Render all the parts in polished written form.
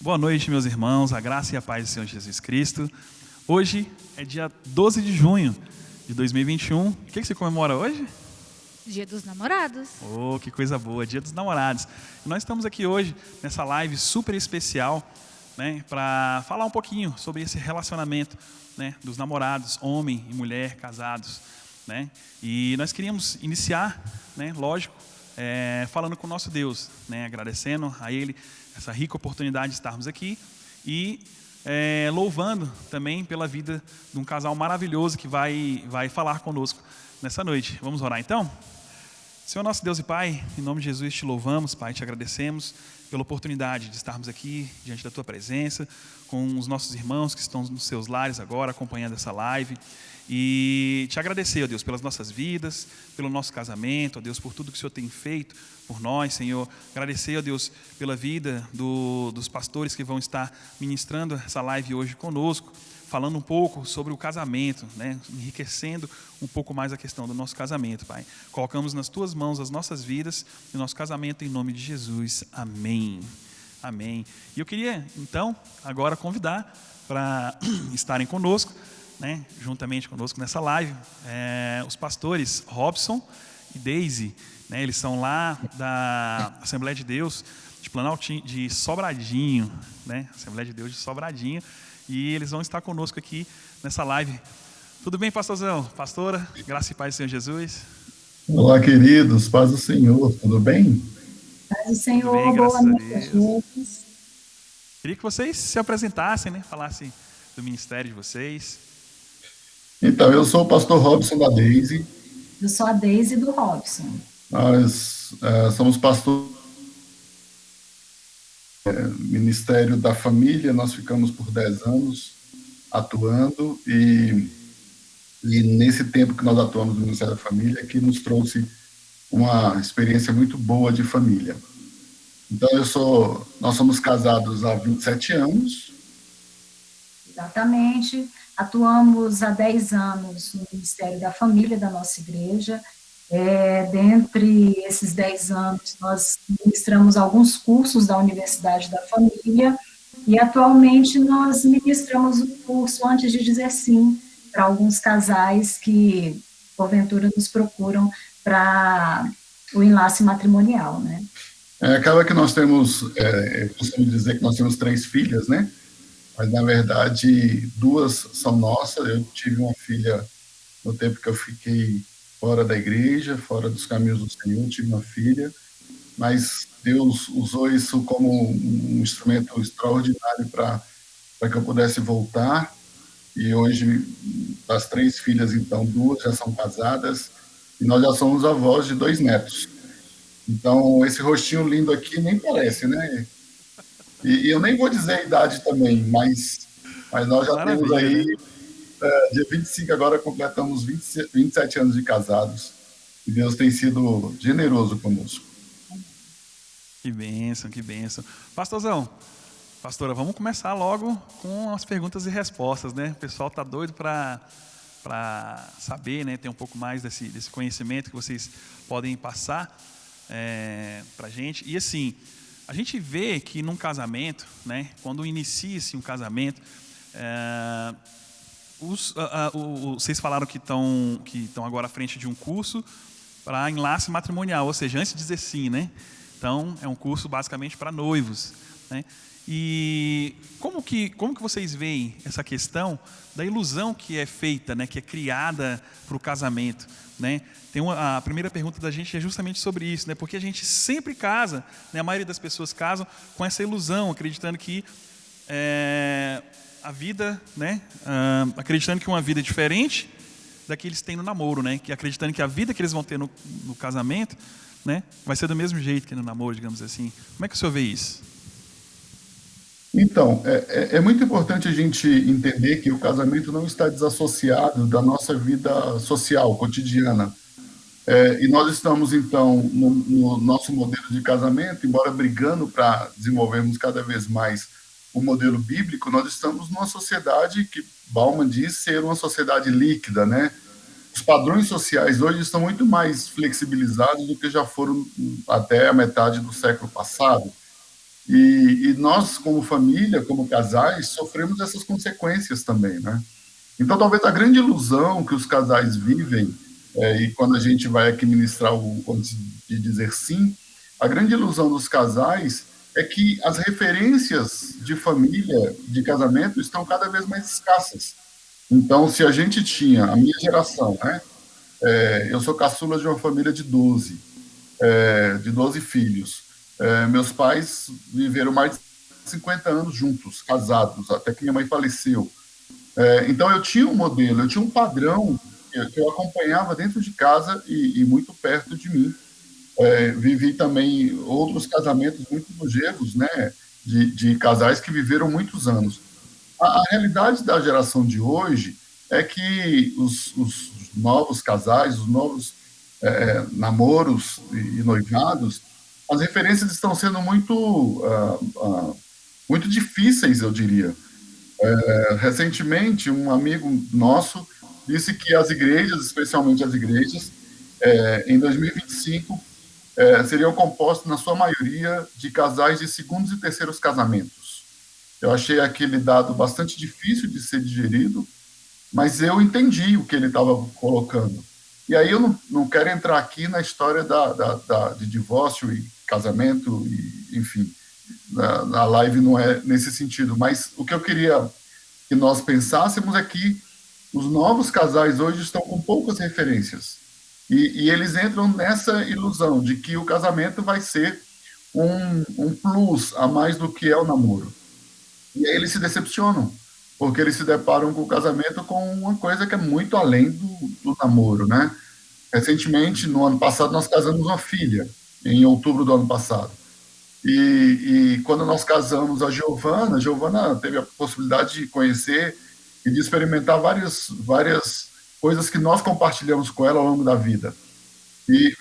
Boa noite, meus irmãos, a graça e a paz do Senhor Jesus Cristo. Hoje é dia 12 de junho de 2021. O que se comemora hoje? Dia dos Namorados. Oh, que coisa boa, Dia dos Namorados. E nós estamos aqui hoje nessa live super especial, né, para falar um pouquinho sobre esse relacionamento, né, dos namorados, homem e mulher casados, né? E nós queríamos iniciar, né, lógico, falando com o nosso Deus, né, agradecendo a Ele essa rica oportunidade de estarmos aqui e louvando também pela vida de um casal maravilhoso que vai falar conosco nessa noite. Vamos orar então? Senhor nosso Deus e Pai, em nome de Jesus te louvamos, Pai, te agradecemos pela oportunidade de estarmos aqui diante da Tua presença, com os nossos irmãos que estão nos seus lares agora, acompanhando essa live. E te agradecer, ó Deus, pelas nossas vidas, pelo nosso casamento, ó Deus, por tudo que o Senhor tem feito por nós, Senhor. Agradecer, ó Deus, pela vida dos pastores que vão estar ministrando essa live hoje conosco, falando um pouco sobre o casamento, né? Enriquecendo um pouco mais a questão do nosso casamento, Pai. Colocamos nas Tuas mãos as nossas vidas e o nosso casamento em nome de Jesus. Amém. Amém. E eu queria, então, agora convidar para estarem conosco, né, juntamente conosco nessa live, os pastores Robson e Daisy, né, eles são lá da Assembleia de Deus de Planaltinho, de Sobradinho, né, Assembleia de Deus de Sobradinho, e eles vão estar conosco aqui nessa live. Tudo bem, pastorzão? Pastora, graça e paz do Senhor Jesus. Olá, queridos, paz do Senhor, tudo bem? Paz do Senhor, bem, boa noite a todos. Queria que vocês se apresentassem, né, falassem do ministério de vocês. Então, eu sou o pastor Robson da Daisy. Eu sou a Daisy do Robson. Nós somos pastor Ministério da Família, nós ficamos por 10 anos atuando e nesse tempo que nós atuamos no Ministério da Família, que nos trouxe uma experiência muito boa de família. Então, nós somos casados há 27 anos. Exatamente. Atuamos há 10 anos no Ministério da Família da nossa igreja. Dentre esses 10 anos, nós ministramos alguns cursos da Universidade da Família e, atualmente, nós ministramos um curso antes de dizer sim para alguns casais que, porventura, nos procuram para o enlace matrimonial, né? Acaba que nós temos, eu costumo dizer que nós temos 3 filhas, né? Mas, na verdade, 2 são nossas. Eu tive uma filha no tempo que eu fiquei fora da igreja, fora dos caminhos do Senhor, tive uma filha, mas Deus usou isso como um instrumento extraordinário para que eu pudesse voltar. E hoje, das 3 filhas, então, 2 já são casadas e nós já somos avós de 2 netos. Então, esse rostinho lindo aqui nem parece, né? E eu nem vou dizer a idade também, mas nós já temos aí, dia 25 agora completamos 27 anos de casados, e Deus tem sido generoso conosco. Que bênção, que bênção. Pastorzão, pastora, vamos começar logo com as perguntas e respostas, né? O pessoal está doido para saber, né? Ter um pouco mais desse conhecimento que vocês podem passar para a gente. E assim, a gente vê que num casamento, né, quando inicia-se um casamento, vocês falaram que estão agora à frente de um curso para enlace matrimonial, ou seja, antes de dizer sim, né? Então, é um curso basicamente para noivos, né? E como que vocês veem essa questão da ilusão que é feita, né, que é criada para o casamento, né? A primeira pergunta da gente é justamente sobre isso, né? Porque a gente sempre casa, né? A maioria das pessoas casam com essa ilusão, acreditando que a vida, né? Acreditando que uma vida é diferente da que eles têm no namoro, né? Que acreditando que a vida que eles vão ter no casamento, né, vai ser do mesmo jeito que no namoro, digamos assim. Como é que o senhor vê isso? Então, é muito importante a gente entender que o casamento não está desassociado da nossa vida social, cotidiana. E nós estamos, então, no nosso modelo de casamento, embora brigando para desenvolvermos cada vez mais o modelo bíblico, nós estamos numa sociedade que Bauman diz ser uma sociedade líquida, né? Os padrões sociais hoje estão muito mais flexibilizados do que já foram até a metade do século passado. E nós, como família, como casais, sofremos essas consequências também, né? Então, talvez a grande ilusão que os casais vivem, e quando a gente vai aqui ministrar o antes de dizer sim, a grande ilusão dos casais é que as referências de família, de casamento, estão cada vez mais escassas. Então, se a gente tinha, a minha geração, né? Eu sou caçula de uma família de 12 filhos. Meus pais viveram mais de 50 anos juntos, casados, até que minha mãe faleceu. Então, eu tinha um modelo, eu tinha um padrão que eu acompanhava dentro de casa e muito perto de mim. Vivi também outros casamentos muito longevos, né, de casais que viveram muitos anos. A realidade da geração de hoje é que os novos casais, os novos namoros e noivados, as referências estão sendo muito difíceis, eu diria. Recentemente, um amigo nosso disse que as igrejas, especialmente as igrejas, em 2025, seriam compostas, na sua maioria, de casais de segundos e terceiros casamentos. Eu achei aquele dado bastante difícil de ser digerido, mas eu entendi o que ele estava colocando. E aí eu não quero entrar aqui na história de divórcio e casamento, e, enfim, na live não é nesse sentido, mas o que eu queria que nós pensássemos é que os novos casais hoje estão com poucas referências. E eles entram nessa ilusão de que o casamento vai ser um plus a mais do que é o namoro. E aí eles se decepcionam, porque eles se deparam com o casamento com uma coisa que é muito além do namoro, né? Recentemente, no ano passado, nós casamos uma filha, em outubro do ano passado. E quando nós casamos a Giovana teve a possibilidade de conhecer e de experimentar várias coisas que nós compartilhamos com ela ao longo da vida.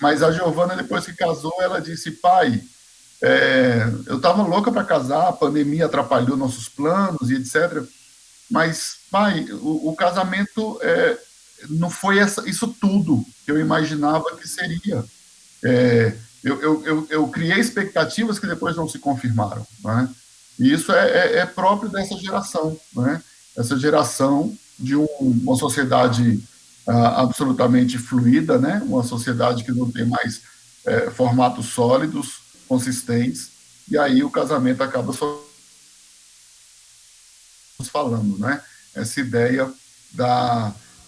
Mas a Giovana, depois que casou, ela disse: pai, eu estava louca para casar, a pandemia atrapalhou nossos planos e etc. Mas, pai, o casamento não foi isso tudo que eu imaginava que seria. Eu criei expectativas que depois não se confirmaram, né? E isso é próprio dessa geração, né? Essa geração de uma sociedade absolutamente fluida, né? Uma sociedade que não tem mais formatos sólidos, consistentes, e aí o casamento acaba só falando, né? Essa ideia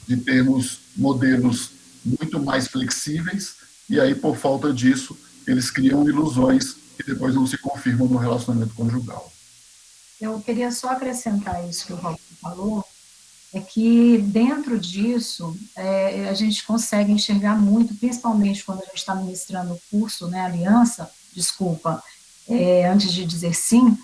de termos modelos muito mais flexíveis, e aí, por falta disso, eles criam ilusões que depois não se confirmam no relacionamento conjugal. Eu queria só acrescentar isso que o Robson falou, é que dentro disso a gente consegue enxergar muito, principalmente quando a gente está ministrando o curso, né, Aliança, desculpa, antes de dizer sim,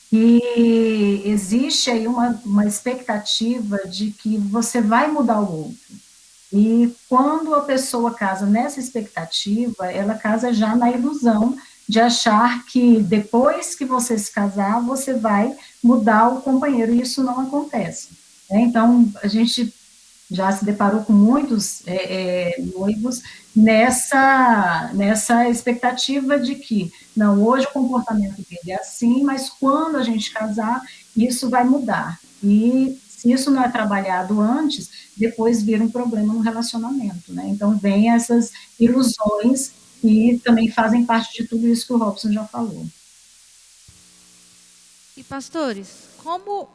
que existe aí uma expectativa de que você vai mudar o outro. E quando a pessoa casa nessa expectativa, ela casa já na ilusão de achar que depois que você se casar, você vai mudar o companheiro, e isso não acontece. Né? Então, a gente já se deparou com muitos noivos nessa expectativa de que, não, hoje o comportamento dele é assim, mas quando a gente casar, isso vai mudar. E se isso não é trabalhado antes, depois vira um problema no relacionamento, né? Então, vem essas ilusões que também fazem parte de tudo isso que o Robson já falou. E pastores, como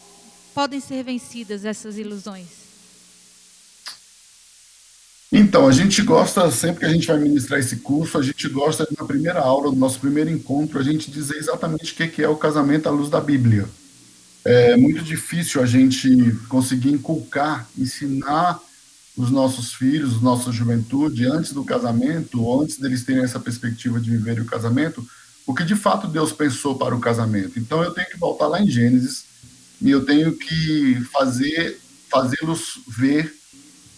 podem ser vencidas essas ilusões? Então, a gente gosta, sempre que a gente vai ministrar esse curso, a gente gosta, na primeira aula, no nosso primeiro encontro, a gente dizer exatamente o que é o casamento à luz da Bíblia. É muito difícil a gente conseguir inculcar, ensinar os nossos filhos, nossa juventude, antes do casamento, ou antes deles terem essa perspectiva de viver o casamento, o que de fato Deus pensou para o casamento. Então, eu tenho que voltar lá em Gênesis, e eu tenho que fazê-los ver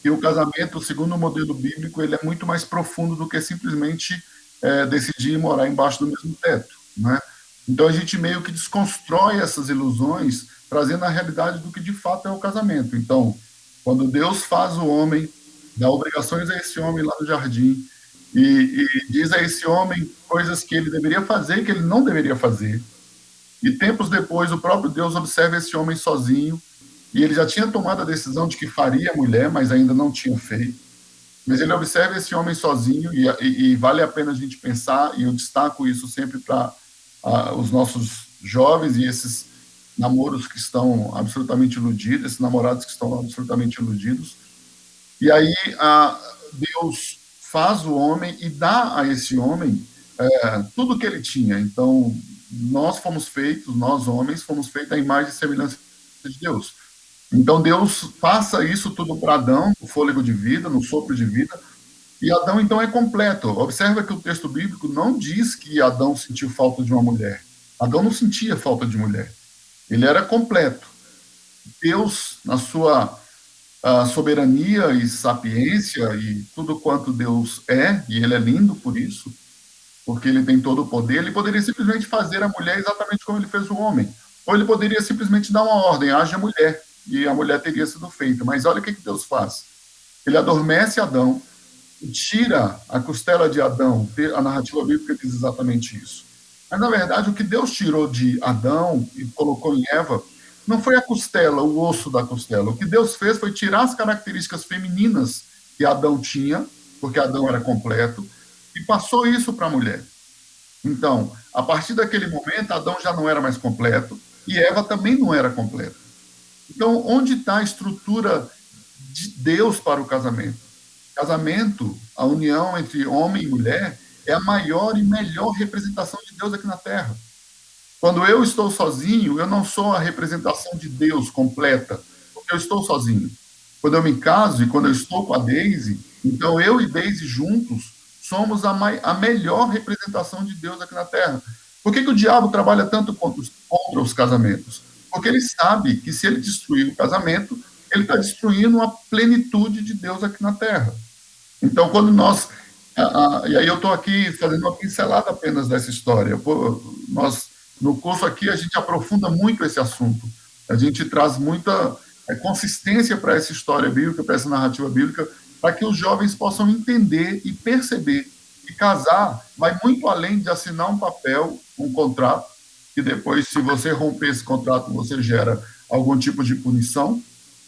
que o casamento, segundo o modelo bíblico, ele é muito mais profundo do que simplesmente decidir morar embaixo do mesmo teto, né? Então, a gente meio que desconstrói essas ilusões, trazendo a realidade do que de fato é o casamento. Então, quando Deus faz o homem, dá obrigações a esse homem lá no jardim, e diz a esse homem coisas que ele deveria fazer e que ele não deveria fazer, E tempos depois, o próprio Deus observa esse homem sozinho, e ele já tinha tomado a decisão de que faria a mulher, mas ainda não tinha feito. Mas ele observa esse homem sozinho, e vale a pena a gente pensar, e eu destaco isso sempre para os nossos jovens e esses namoros que estão absolutamente iludidos, esses namorados que estão absolutamente iludidos. E aí Deus faz o homem e dá a esse homem tudo que ele tinha. Então, nós homens, fomos feitos à imagem e semelhança de Deus. Então, Deus passa isso tudo para Adão, no fôlego de vida, no sopro de vida, e Adão, então, é completo. Observa que o texto bíblico não diz que Adão sentiu falta de uma mulher. Adão não sentia falta de mulher. Ele era completo. Deus, na sua soberania e sapiência e tudo quanto Deus é, e ele é lindo por isso, porque ele tem todo o poder, ele poderia simplesmente fazer a mulher exatamente como ele fez o homem. Ou ele poderia simplesmente dar uma ordem, haja mulher, e a mulher teria sido feita. Mas olha o que Deus faz. Ele adormece Adão, tira a costela de Adão. A narrativa bíblica diz exatamente isso. Mas, na verdade, o que Deus tirou de Adão e colocou em Eva não foi a costela, o osso da costela. O que Deus fez foi tirar as características femininas que Adão tinha, porque Adão era completo, e passou isso para a mulher. Então, a partir daquele momento, Adão já não era mais completo e Eva também não era completa. Então, onde está a estrutura de Deus para o casamento? Casamento, a união entre homem e mulher, é a maior e melhor representação de Deus aqui na Terra. Quando eu estou sozinho, eu não sou a representação de Deus completa, porque eu estou sozinho. Quando eu me caso e quando eu estou com a Daisy, então eu e Daisy juntos somos a melhor representação de Deus aqui na Terra. Por que o diabo trabalha tanto contra os casamentos? Porque ele sabe que se ele destruir o casamento, ele está destruindo a plenitude de Deus aqui na Terra. Então, quando nós... e aí eu estou aqui fazendo uma pincelada apenas dessa história. No curso aqui, a gente aprofunda muito esse assunto. A gente traz muita consistência para essa história bíblica, para essa narrativa bíblica, para que os jovens possam entender e perceber que casar vai muito além de assinar um papel, um contrato, que depois, se você romper esse contrato, você gera algum tipo de punição.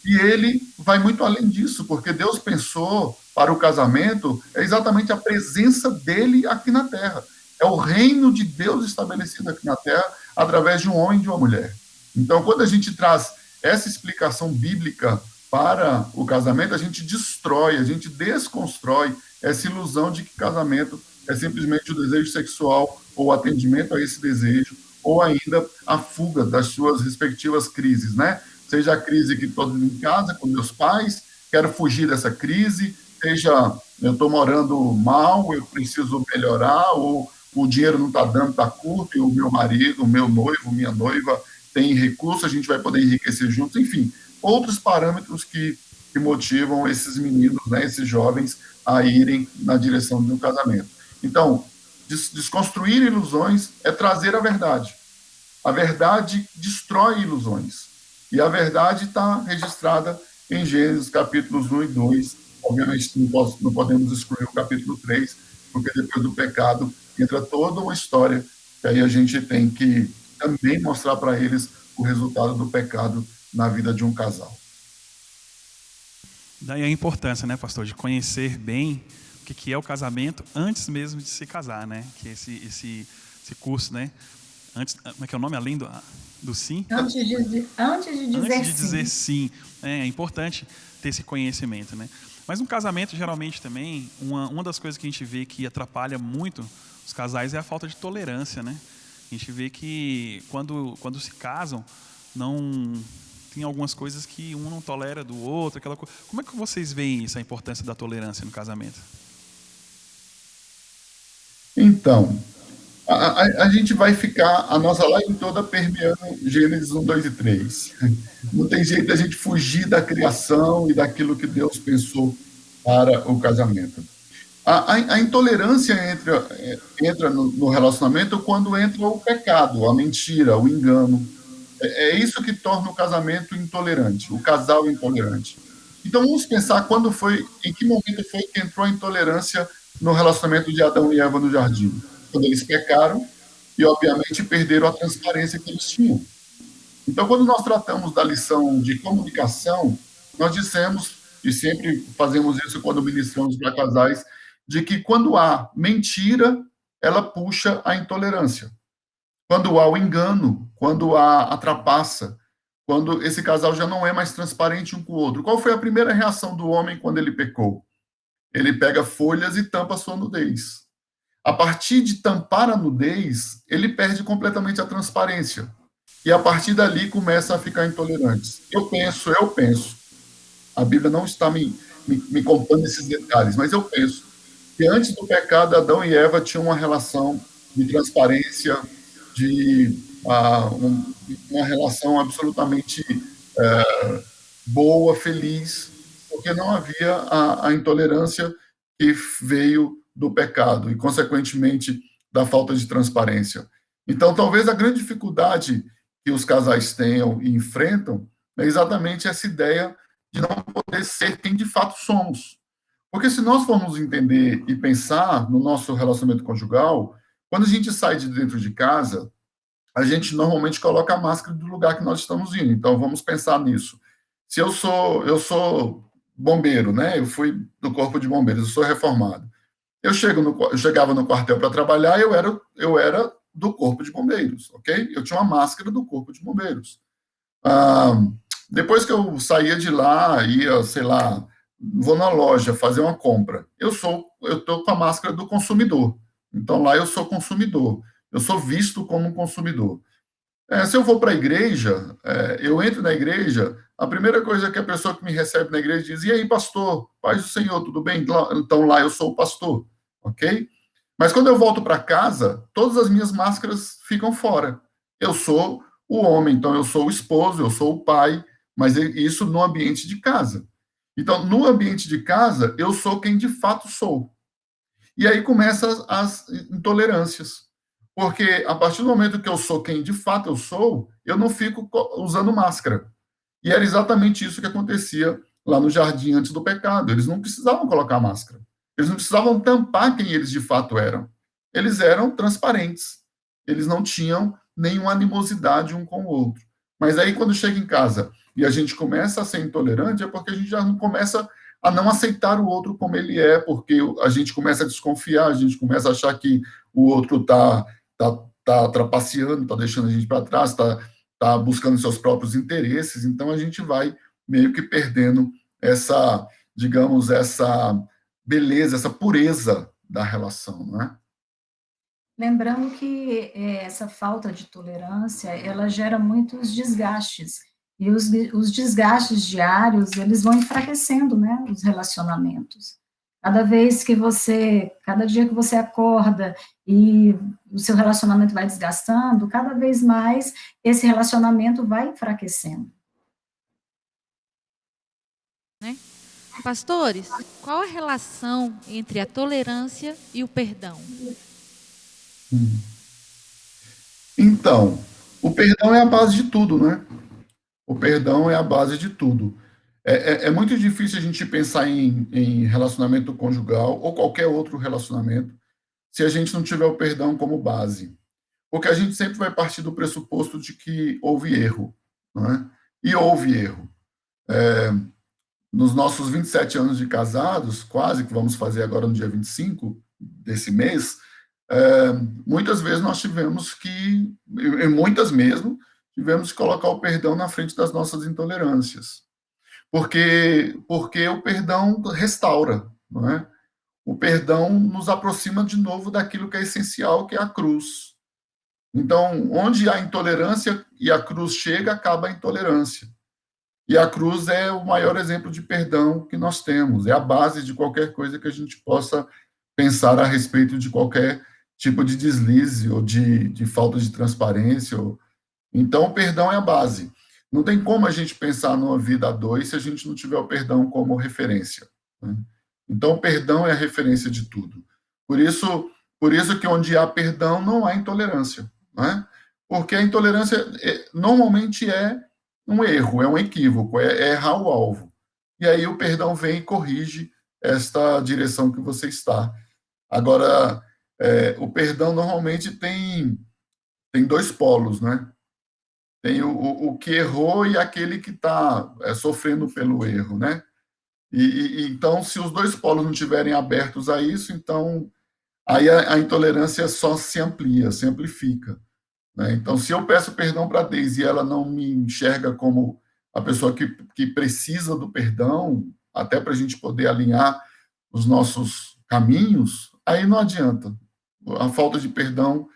E ele vai muito além disso, porque Deus pensou para o casamento exatamente a presença dele aqui na Terra. É o reino de Deus estabelecido aqui na Terra através de um homem e de uma mulher. Então, quando a gente traz essa explicação bíblica para o casamento, a gente destrói, a gente desconstrói essa ilusão de que casamento é simplesmente o desejo sexual ou o atendimento a esse desejo, ou ainda a fuga das suas respectivas crises, né? Seja a crise que estou em casa com meus pais, quero fugir dessa crise, seja eu estou morando mal, eu preciso melhorar, ou o dinheiro não está dando, está curto, e o meu marido, o meu noivo, minha noiva tem recurso, a gente vai poder enriquecer juntos, enfim, outros parâmetros que motivam esses meninos, né, esses jovens, a irem na direção de um casamento. Então, desconstruir ilusões é trazer a verdade. A verdade destrói ilusões. E a verdade está registrada em Gênesis capítulos 1 e 2. Obviamente, não podemos excluir o capítulo 3, porque depois do pecado entra toda uma história que aí a gente tem que também mostrar para eles o resultado do pecado na vida de um casal. Daí a importância, né, pastor, de conhecer bem o que é o casamento antes mesmo de se casar, né? Que esse curso, né? Antes, como é que é o nome? Além do sim? Antes de dizer sim. É importante ter esse conhecimento, né? Mas no casamento, geralmente, também, uma das coisas que a gente vê que atrapalha muito os casais é a falta de tolerância, né? A gente vê que quando se casam, não tem algumas coisas que um não tolera do outro, aquela coisa. Como é que vocês veem isso, a importância da tolerância no casamento? Então, a gente vai ficar a nossa live toda permeando Gênesis 1, 2 e 3. Não tem jeito a gente fugir da criação e daquilo que Deus pensou para o casamento. A intolerância entra no relacionamento quando entra o pecado, a mentira, o engano. É isso que torna o casamento intolerante, o casal intolerante. Então, vamos pensar em que momento foi que entrou a intolerância no relacionamento de Adão e Eva no jardim. Quando eles pecaram, e, obviamente, perderam a transparência que eles tinham. Então, quando nós tratamos da lição de comunicação, nós dissemos, e sempre fazemos isso quando ministramos para casais, de que quando há mentira, ela puxa a intolerância. Quando há o engano, quando há a trapaça, quando esse casal já não é mais transparente um com o outro. Qual foi a primeira reação do homem quando ele pecou? Ele pega folhas e tampa a sua nudez. A partir de tampar a nudez, ele perde completamente a transparência. E a partir dali começa a ficar intolerante. Eu penso, a Bíblia não está me contando esses detalhes, mas eu penso que antes do pecado, Adão e Eva tinham uma relação de transparência, de uma relação absolutamente boa, feliz, porque não havia a intolerância que veio do pecado e, consequentemente, da falta de transparência. Então, talvez a grande dificuldade que os casais tenham e enfrentam é exatamente essa ideia de não poder ser quem de fato somos. Porque se nós formos entender e pensar no nosso relacionamento conjugal, quando a gente sai de dentro de casa, a gente normalmente coloca a máscara do lugar que nós estamos indo. Então, vamos pensar nisso. Se eu sou bombeiro, né? Eu fui do corpo de bombeiros, eu sou reformado. Eu chegava no quartel para trabalhar, eu era do corpo de bombeiros, ok? Eu tinha uma máscara do corpo de bombeiros. Ah, depois que eu saía de lá, ia, sei lá, vou na loja fazer uma compra. Eu estou com a máscara do consumidor. Então lá eu sou consumidor. Eu sou visto como um consumidor. Se eu vou para a igreja, eu entro na igreja, a primeira coisa que a pessoa que me recebe na igreja diz: "E aí, pastor? Paz do Senhor, tudo bem?" Então lá eu sou o pastor, ok? Mas quando eu volto para casa, todas as minhas máscaras ficam fora. Eu sou o homem, então eu sou o esposo, eu sou o pai, mas isso no ambiente de casa. Então, no ambiente de casa, eu sou quem de fato sou. E aí começam as intolerâncias. Porque a partir do momento que eu sou quem de fato eu sou, eu não fico usando máscara. E era exatamente isso que acontecia lá no jardim antes do pecado. Eles não precisavam colocar máscara. Eles não precisavam tampar quem eles de fato eram. Eles eram transparentes. Eles não tinham nenhuma animosidade um com o outro. Mas aí, quando chega em casa e a gente começa a ser intolerante, é porque a gente já não começa a não aceitar o outro como ele é, porque a gente começa a desconfiar, a gente começa a achar que o outro tá trapaceando, está deixando a gente para trás, está buscando seus próprios interesses, então a gente vai meio que perdendo essa, digamos, essa beleza, essa pureza da relação, não é? Lembrando que essa falta de tolerância, ela gera muitos desgastes, e os desgastes diários, eles vão enfraquecendo, né, os relacionamentos. Cada dia que você acorda e o seu relacionamento vai desgastando, cada vez mais esse relacionamento vai enfraquecendo. Né? Pastores, qual a relação entre a tolerância e o perdão? Então, o perdão é a base de tudo, né? O perdão é a base de tudo. É muito difícil a gente pensar em relacionamento conjugal ou qualquer outro relacionamento se a gente não tiver o perdão como base. Porque a gente sempre vai partir do pressuposto de que houve erro, não é? E houve erro. Nos nossos 27 anos de casados, quase que vamos fazer agora no dia 25 desse mês, é, muitas vezes nós tivemos que, e muitas mesmo, tivemos que colocar o perdão na frente das nossas intolerâncias. Porque o perdão restaura, não é? O perdão nos aproxima de novo daquilo que é essencial, que é a cruz. Então, onde a intolerância e a cruz chega, acaba a intolerância. E a cruz é o maior exemplo de perdão que nós temos, é a base de qualquer coisa que a gente possa pensar a respeito de qualquer tipo de deslize ou de falta de transparência. Então, o perdão é a base. Não tem como a gente pensar numa vida a dois se a gente não tiver o perdão como referência, né? Então, o perdão é a referência de tudo. Por isso que onde há perdão, não há intolerância, né? Porque a intolerância normalmente é um erro, é um equívoco, é errar o alvo. E aí o perdão vem e corrige esta direção que você está. Agora, o perdão normalmente tem dois polos, né? Tem o que errou e aquele que está sofrendo pelo erro, né? Então, se os dois polos não estiverem abertos a isso, então aí a intolerância só se amplia, se amplifica, né? Então, se eu peço perdão para a Deise e ela não me enxerga como a pessoa que precisa do perdão, até para a gente poder alinhar os nossos caminhos, aí não adianta. A falta de perdão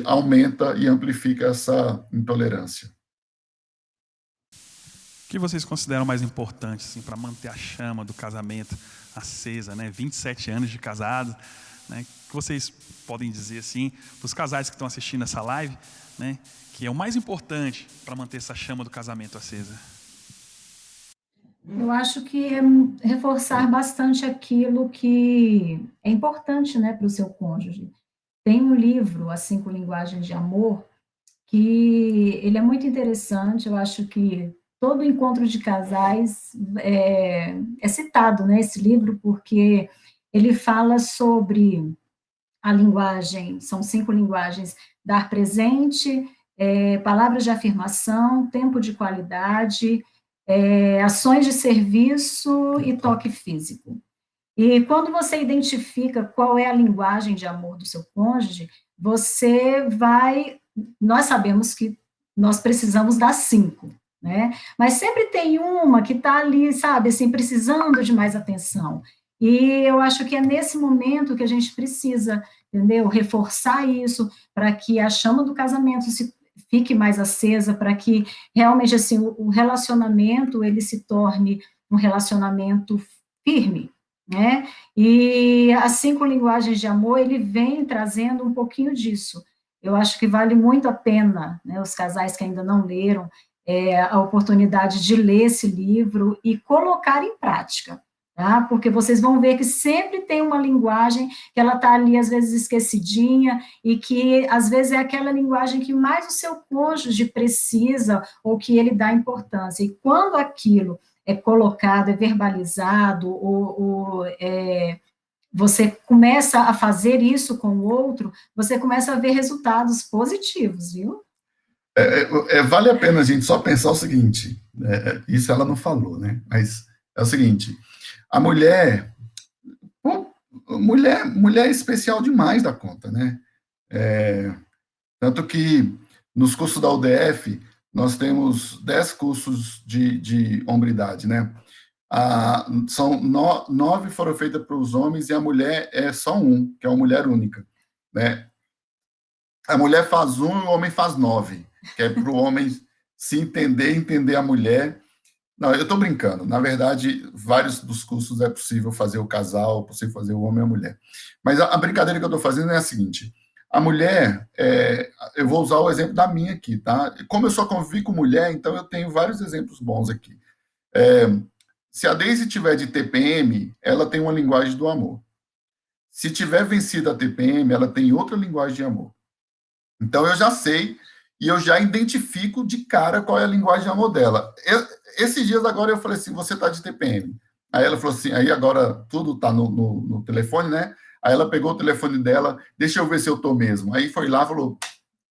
aumenta e amplifica essa intolerância. O que vocês consideram mais importante assim, para manter a chama do casamento acesa, né? 27 anos de casado, né? O que vocês podem dizer assim, para os casais que estão assistindo essa live, né? Que é o mais importante para manter essa chama do casamento acesa? Eu acho que é reforçar bastante aquilo que é importante, né, para o seu cônjuge. Tem um livro, As Cinco Linguagens de Amor, que ele é muito interessante. Eu acho que todo encontro de casais é citado, né, esse livro, porque ele fala sobre a linguagem, são 5 linguagens: dar presente, palavras de afirmação, tempo de qualidade, ações de serviço e toque físico. E quando você identifica qual é a linguagem de amor do seu cônjuge, você vai. Nós sabemos que nós precisamos das 5, né? Mas sempre tem uma que está ali, sabe, assim, precisando de mais atenção. E eu acho que é nesse momento que a gente precisa, entendeu? Reforçar isso para que a chama do casamento fique mais acesa, para que realmente assim o relacionamento ele se torne um relacionamento firme, né? E as 5 linguagens de amor, ele vem trazendo um pouquinho disso. Eu acho que vale muito a pena, né, os casais que ainda não leram, a oportunidade de ler esse livro e colocar em prática, tá? Porque vocês vão ver que sempre tem uma linguagem que ela está ali, às vezes, esquecidinha, e que, às vezes, é aquela linguagem que mais o seu cônjuge precisa ou que ele dá importância. E quando aquilo é colocado, é verbalizado, você começa a fazer isso com o outro, você começa a ver resultados positivos, viu? Vale a pena a gente só pensar o seguinte, isso ela não falou, né? Mas é o seguinte, a mulher, pô, mulher é especial demais da conta, né? Tanto que nos cursos da UDF, nós temos 10 cursos de hombridade, né? São 9 foram feitas para os homens e a mulher é só um, que é uma mulher única, né? A mulher faz um e o homem faz 9, que é para o homem se entender a mulher. Não, eu estou brincando. Na verdade, vários dos cursos é possível fazer o casal, é possível fazer o homem e a mulher. Mas a brincadeira que eu estou fazendo é a seguinte: a mulher, eu vou usar o exemplo da minha aqui, tá? Como eu só convivi com mulher, então eu tenho vários exemplos bons aqui. Se a Deise tiver de TPM, ela tem uma linguagem do amor. Se tiver vencido a TPM, ela tem outra linguagem de amor. Então eu já sei e eu já identifico de cara qual é a linguagem de amor dela. Esses dias agora eu falei assim, você está de TPM. Aí ela falou assim, aí agora tudo está no telefone, né? Aí ela pegou o telefone dela, deixa eu ver se eu tô mesmo. Aí foi lá e falou,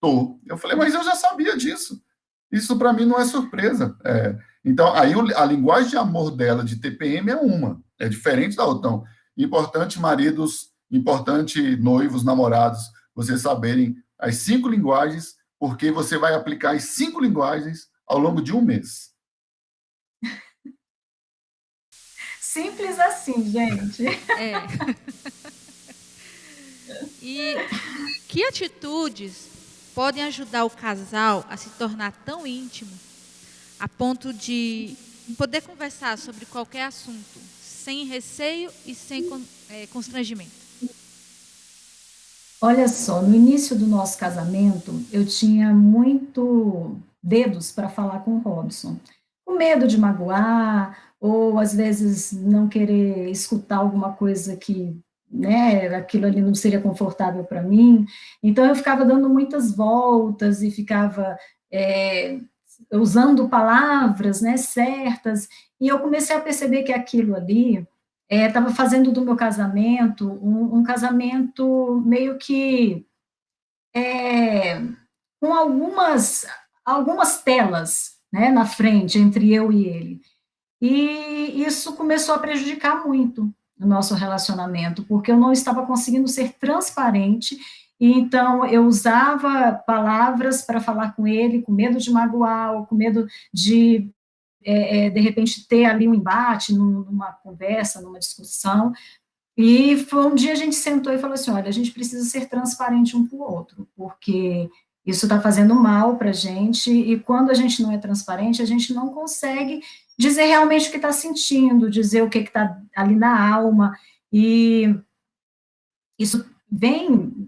tô. Eu falei, mas eu já sabia disso. Isso para mim não é surpresa. Então, aí a linguagem de amor dela de TPM é uma, é diferente da outra. Então, importante maridos, importante noivos, namorados, vocês saberem as 5 linguagens, porque você vai aplicar as 5 linguagens ao longo de um mês. Simples assim, gente. E que atitudes podem ajudar o casal a se tornar tão íntimo a ponto de poder conversar sobre qualquer assunto sem receio e sem constrangimento? Olha só, no início do nosso casamento, eu tinha muito dedos para falar com o Robson, com medo de magoar, ou às vezes não querer escutar alguma coisa que, né, aquilo ali não seria confortável para mim. Então eu ficava dando muitas voltas e ficava usando palavras, né, certas, e eu comecei a perceber que aquilo ali estava fazendo do meu casamento um casamento meio que com algumas telas, né, na frente, entre eu e ele. E isso começou a prejudicar muito o nosso relacionamento, porque eu não estava conseguindo ser transparente, e então eu usava palavras para falar com ele, com medo de magoar, ou com medo de repente, ter ali um embate, numa conversa, numa discussão, e foi um dia a gente sentou e falou assim, olha, a gente precisa ser transparente um com o outro, porque isso está fazendo mal para a gente, e quando a gente não é transparente, a gente não consegue dizer realmente o que está sentindo, dizer o que está ali na alma, e isso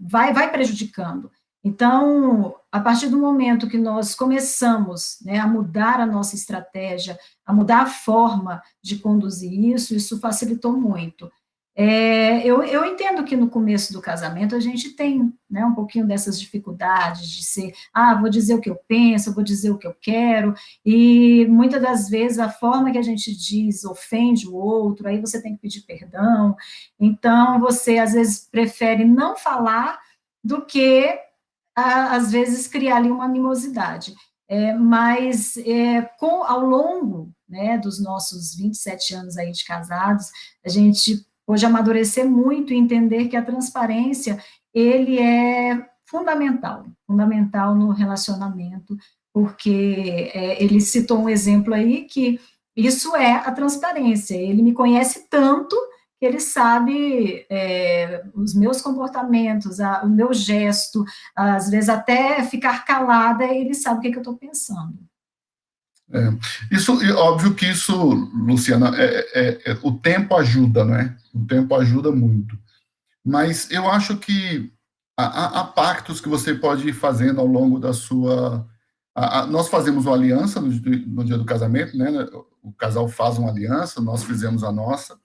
vai prejudicando. Então, a partir do momento que nós começamos, né, a mudar a nossa estratégia, a mudar a forma de conduzir isso facilitou muito. Eu entendo que no começo do casamento a gente tem, né, um pouquinho dessas dificuldades de ser, vou dizer o que eu penso, vou dizer o que eu quero, e muitas das vezes a forma que a gente diz ofende o outro, aí você tem que pedir perdão, então você às vezes prefere não falar do que, às vezes, criar ali uma animosidade. Mas ao longo, né, dos nossos 27 anos aí de casados, a gente pôde amadurecer muito e entender que a transparência, ele é fundamental no relacionamento, porque ele citou um exemplo aí que isso é a transparência, ele me conhece tanto que ele sabe os meus comportamentos, o meu gesto, às vezes até ficar calada, ele sabe o que eu estou pensando. Isso, óbvio que isso, Luciana, o tempo ajuda, né? O tempo ajuda muito. Mas eu acho que há pactos que você pode ir fazendo ao longo da sua... nós fazemos uma aliança no dia do casamento, né? O casal faz uma aliança, nós fizemos a nossa.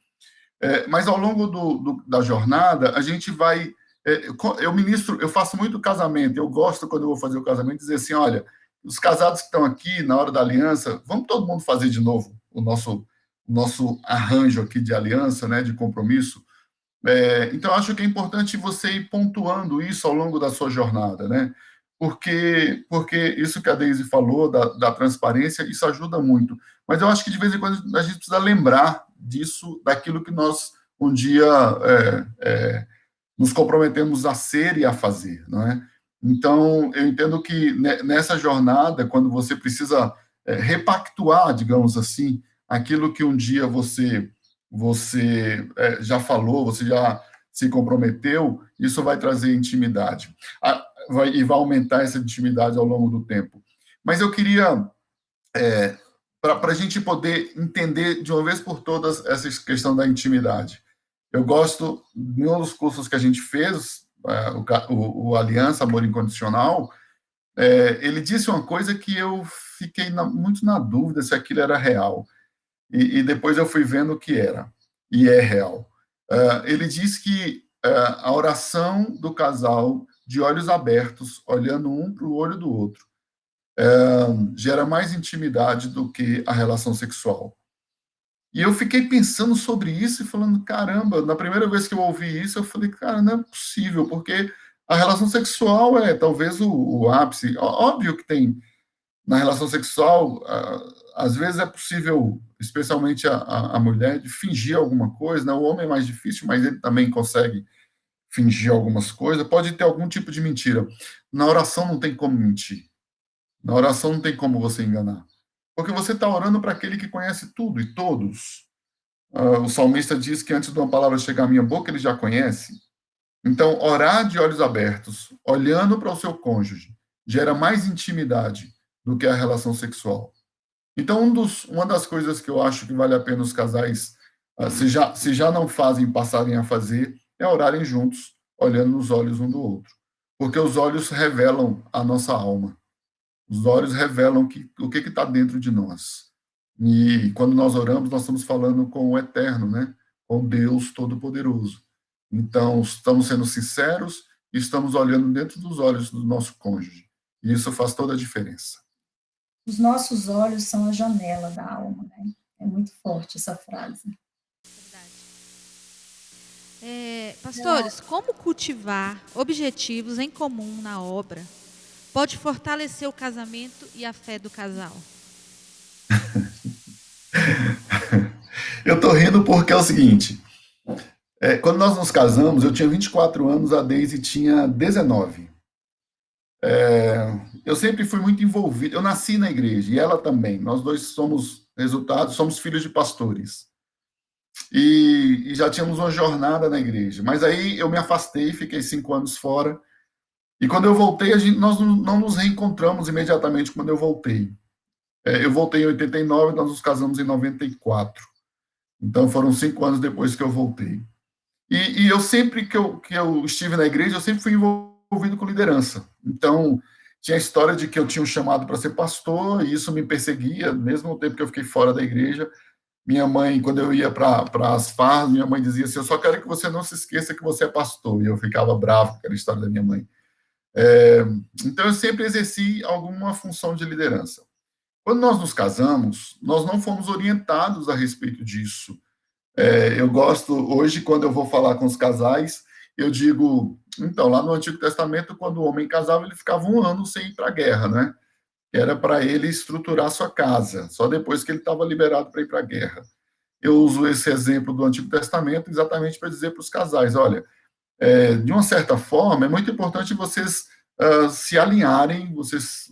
Mas ao longo da jornada, a gente vai... eu faço muito casamento, eu gosto, quando eu vou fazer o casamento, dizer assim, olha, os casados que estão aqui, na hora da aliança, vamos todo mundo fazer de novo o nosso arranjo aqui de aliança, né, de compromisso. Então, acho que é importante você ir pontuando isso ao longo da sua jornada, né? Porque isso que a Deise falou, da transparência, isso ajuda muito. Mas eu acho que, de vez em quando, a gente precisa lembrar disso, daquilo que nós, um dia, nos comprometemos a ser e a fazer, não é? Então, eu entendo que nessa jornada, quando você precisa repactuar, digamos assim, aquilo que um dia você já falou, você já se comprometeu, isso vai trazer intimidade. E vai aumentar essa intimidade ao longo do tempo. Mas eu queria, para a gente poder entender de uma vez por todas essa questão da intimidade, eu gosto, em um dos cursos que a gente fez, o Aliança Amor Incondicional, ele disse uma coisa que eu fiquei muito na dúvida se aquilo era real. E depois eu fui vendo que era, e é real. Ele diz que a oração do casal, de olhos abertos, olhando um para o olho do outro, gera mais intimidade do que a relação sexual. E eu fiquei pensando sobre isso e falando, caramba, na primeira vez que eu ouvi isso, eu falei, cara, não é possível, porque a relação sexual é talvez o ápice. Óbvio que tem, na relação sexual, às vezes é possível, especialmente a mulher, de fingir alguma coisa, né? O homem é mais difícil, mas ele também consegue fingir algumas coisas, pode ter algum tipo de mentira. Na oração não tem como mentir. Na oração não tem como você enganar. Porque você está orando para aquele que conhece tudo e todos. O salmista diz que antes de uma palavra chegar à minha boca, ele já conhece. Então, orar de olhos abertos, olhando para o seu cônjuge, gera mais intimidade do que a relação sexual. Então, uma das coisas que eu acho que vale a pena os casais, se já não fazem, passarem a fazer, é orarem juntos, olhando nos olhos um do outro. Porque os olhos revelam a nossa alma. Os olhos revelam o que está dentro de nós. E quando nós oramos, nós estamos falando com o Eterno, né? Com Deus Todo-Poderoso. Então, estamos sendo sinceros e estamos olhando dentro dos olhos do nosso cônjuge. E isso faz toda a diferença. Os nossos olhos são a janela da alma, né? É muito forte essa frase. Pastores, como cultivar objetivos em comum na obra, pode fortalecer o casamento e a fé do casal? Eu estou rindo porque é o seguinte, quando nós nos casamos, eu tinha 24 anos, a Deise tinha 19. Eu sempre fui muito envolvido, eu nasci na igreja, e ela também, nós dois somos resultados, somos filhos de pastores. E já tínhamos uma jornada na igreja, mas aí eu me afastei, fiquei 5 anos fora, e quando eu voltei, nós não nos reencontramos imediatamente quando eu voltei. Eu voltei em 89, nós nos casamos em 94. Então foram 5 anos depois que eu voltei. E eu sempre que eu estive na igreja, eu sempre fui envolvido com liderança. Então, tinha a história de que eu tinha um chamado para ser pastor, e isso me perseguia, mesmo no tempo que eu fiquei fora da igreja. Minha mãe, quando eu ia para as farras, minha mãe dizia assim, eu só quero que você não se esqueça que você é pastor. E eu ficava bravo com aquela história da minha mãe. Então, eu sempre exerci alguma função de liderança. Quando nós nos casamos, nós não fomos orientados a respeito disso. Eu gosto, hoje, quando eu vou falar com os casais, eu digo, então, lá no Antigo Testamento, quando o homem casava, ele ficava 1 ano sem ir para a guerra, né? Era para ele estruturar sua casa, só depois que ele estava liberado para ir para a guerra. Eu uso esse exemplo do Antigo Testamento exatamente para dizer para os casais, olha, de uma certa forma, é muito importante vocês se alinharem, vocês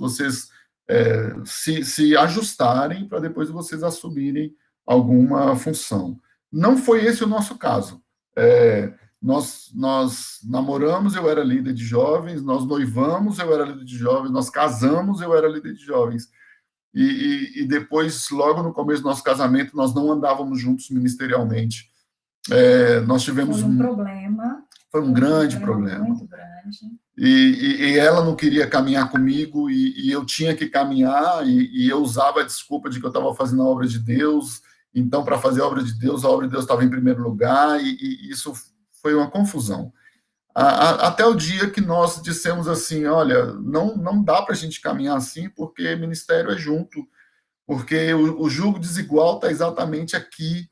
se ajustarem para depois vocês assumirem alguma função. Não foi esse o nosso caso. Nós namoramos, eu era líder de jovens, nós noivamos, eu era líder de jovens, nós casamos, eu era líder de jovens. E depois, logo no começo do nosso casamento, nós não andávamos juntos ministerialmente. Nós tivemos Foi um problema. Foi um grande problema. Muito grande. E ela não queria caminhar comigo, e eu tinha que caminhar, e eu usava a desculpa de que eu estava fazendo a obra de Deus. Então, para fazer a obra de Deus estava em primeiro lugar, e isso foi uma confusão. Até o dia que nós dissemos assim, olha, não dá para a gente caminhar assim, porque ministério é junto, porque o jugo desigual está exatamente aqui,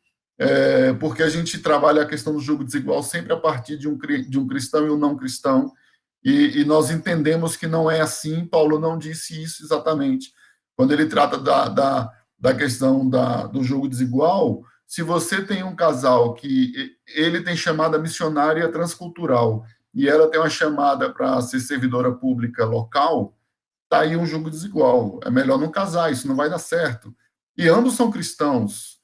porque a gente trabalha a questão do jugo desigual sempre a partir de um cristão e um não cristão, e nós entendemos que não é assim. Paulo não disse isso exatamente. Quando ele trata da questão do jugo desigual, se você tem um casal que ele tem chamada missionária transcultural e ela tem uma chamada para ser servidora pública local, está aí um jugo desigual. É melhor não casar, isso não vai dar certo. E ambos são cristãos,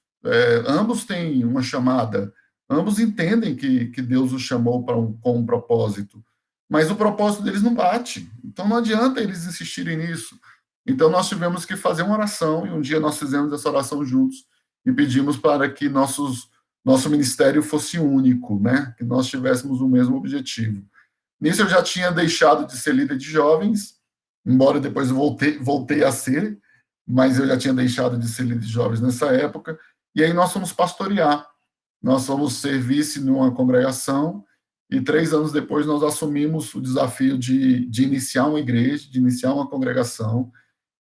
ambos têm uma chamada, ambos entendem que Deus os chamou com um propósito, mas o propósito deles não bate. Então não adianta eles insistirem nisso. Então nós tivemos que fazer uma oração, e um dia nós fizemos essa oração juntos e pedimos para que nosso ministério fosse único, né? Que nós tivéssemos o mesmo objetivo. Nisso eu já tinha deixado de ser líder de jovens, embora depois eu voltei a ser, mas eu já tinha deixado de ser líder de jovens nessa época, e aí nós fomos pastorear, nós fomos serviço numa congregação, e 3 anos depois nós assumimos o desafio de iniciar uma igreja, de iniciar uma congregação,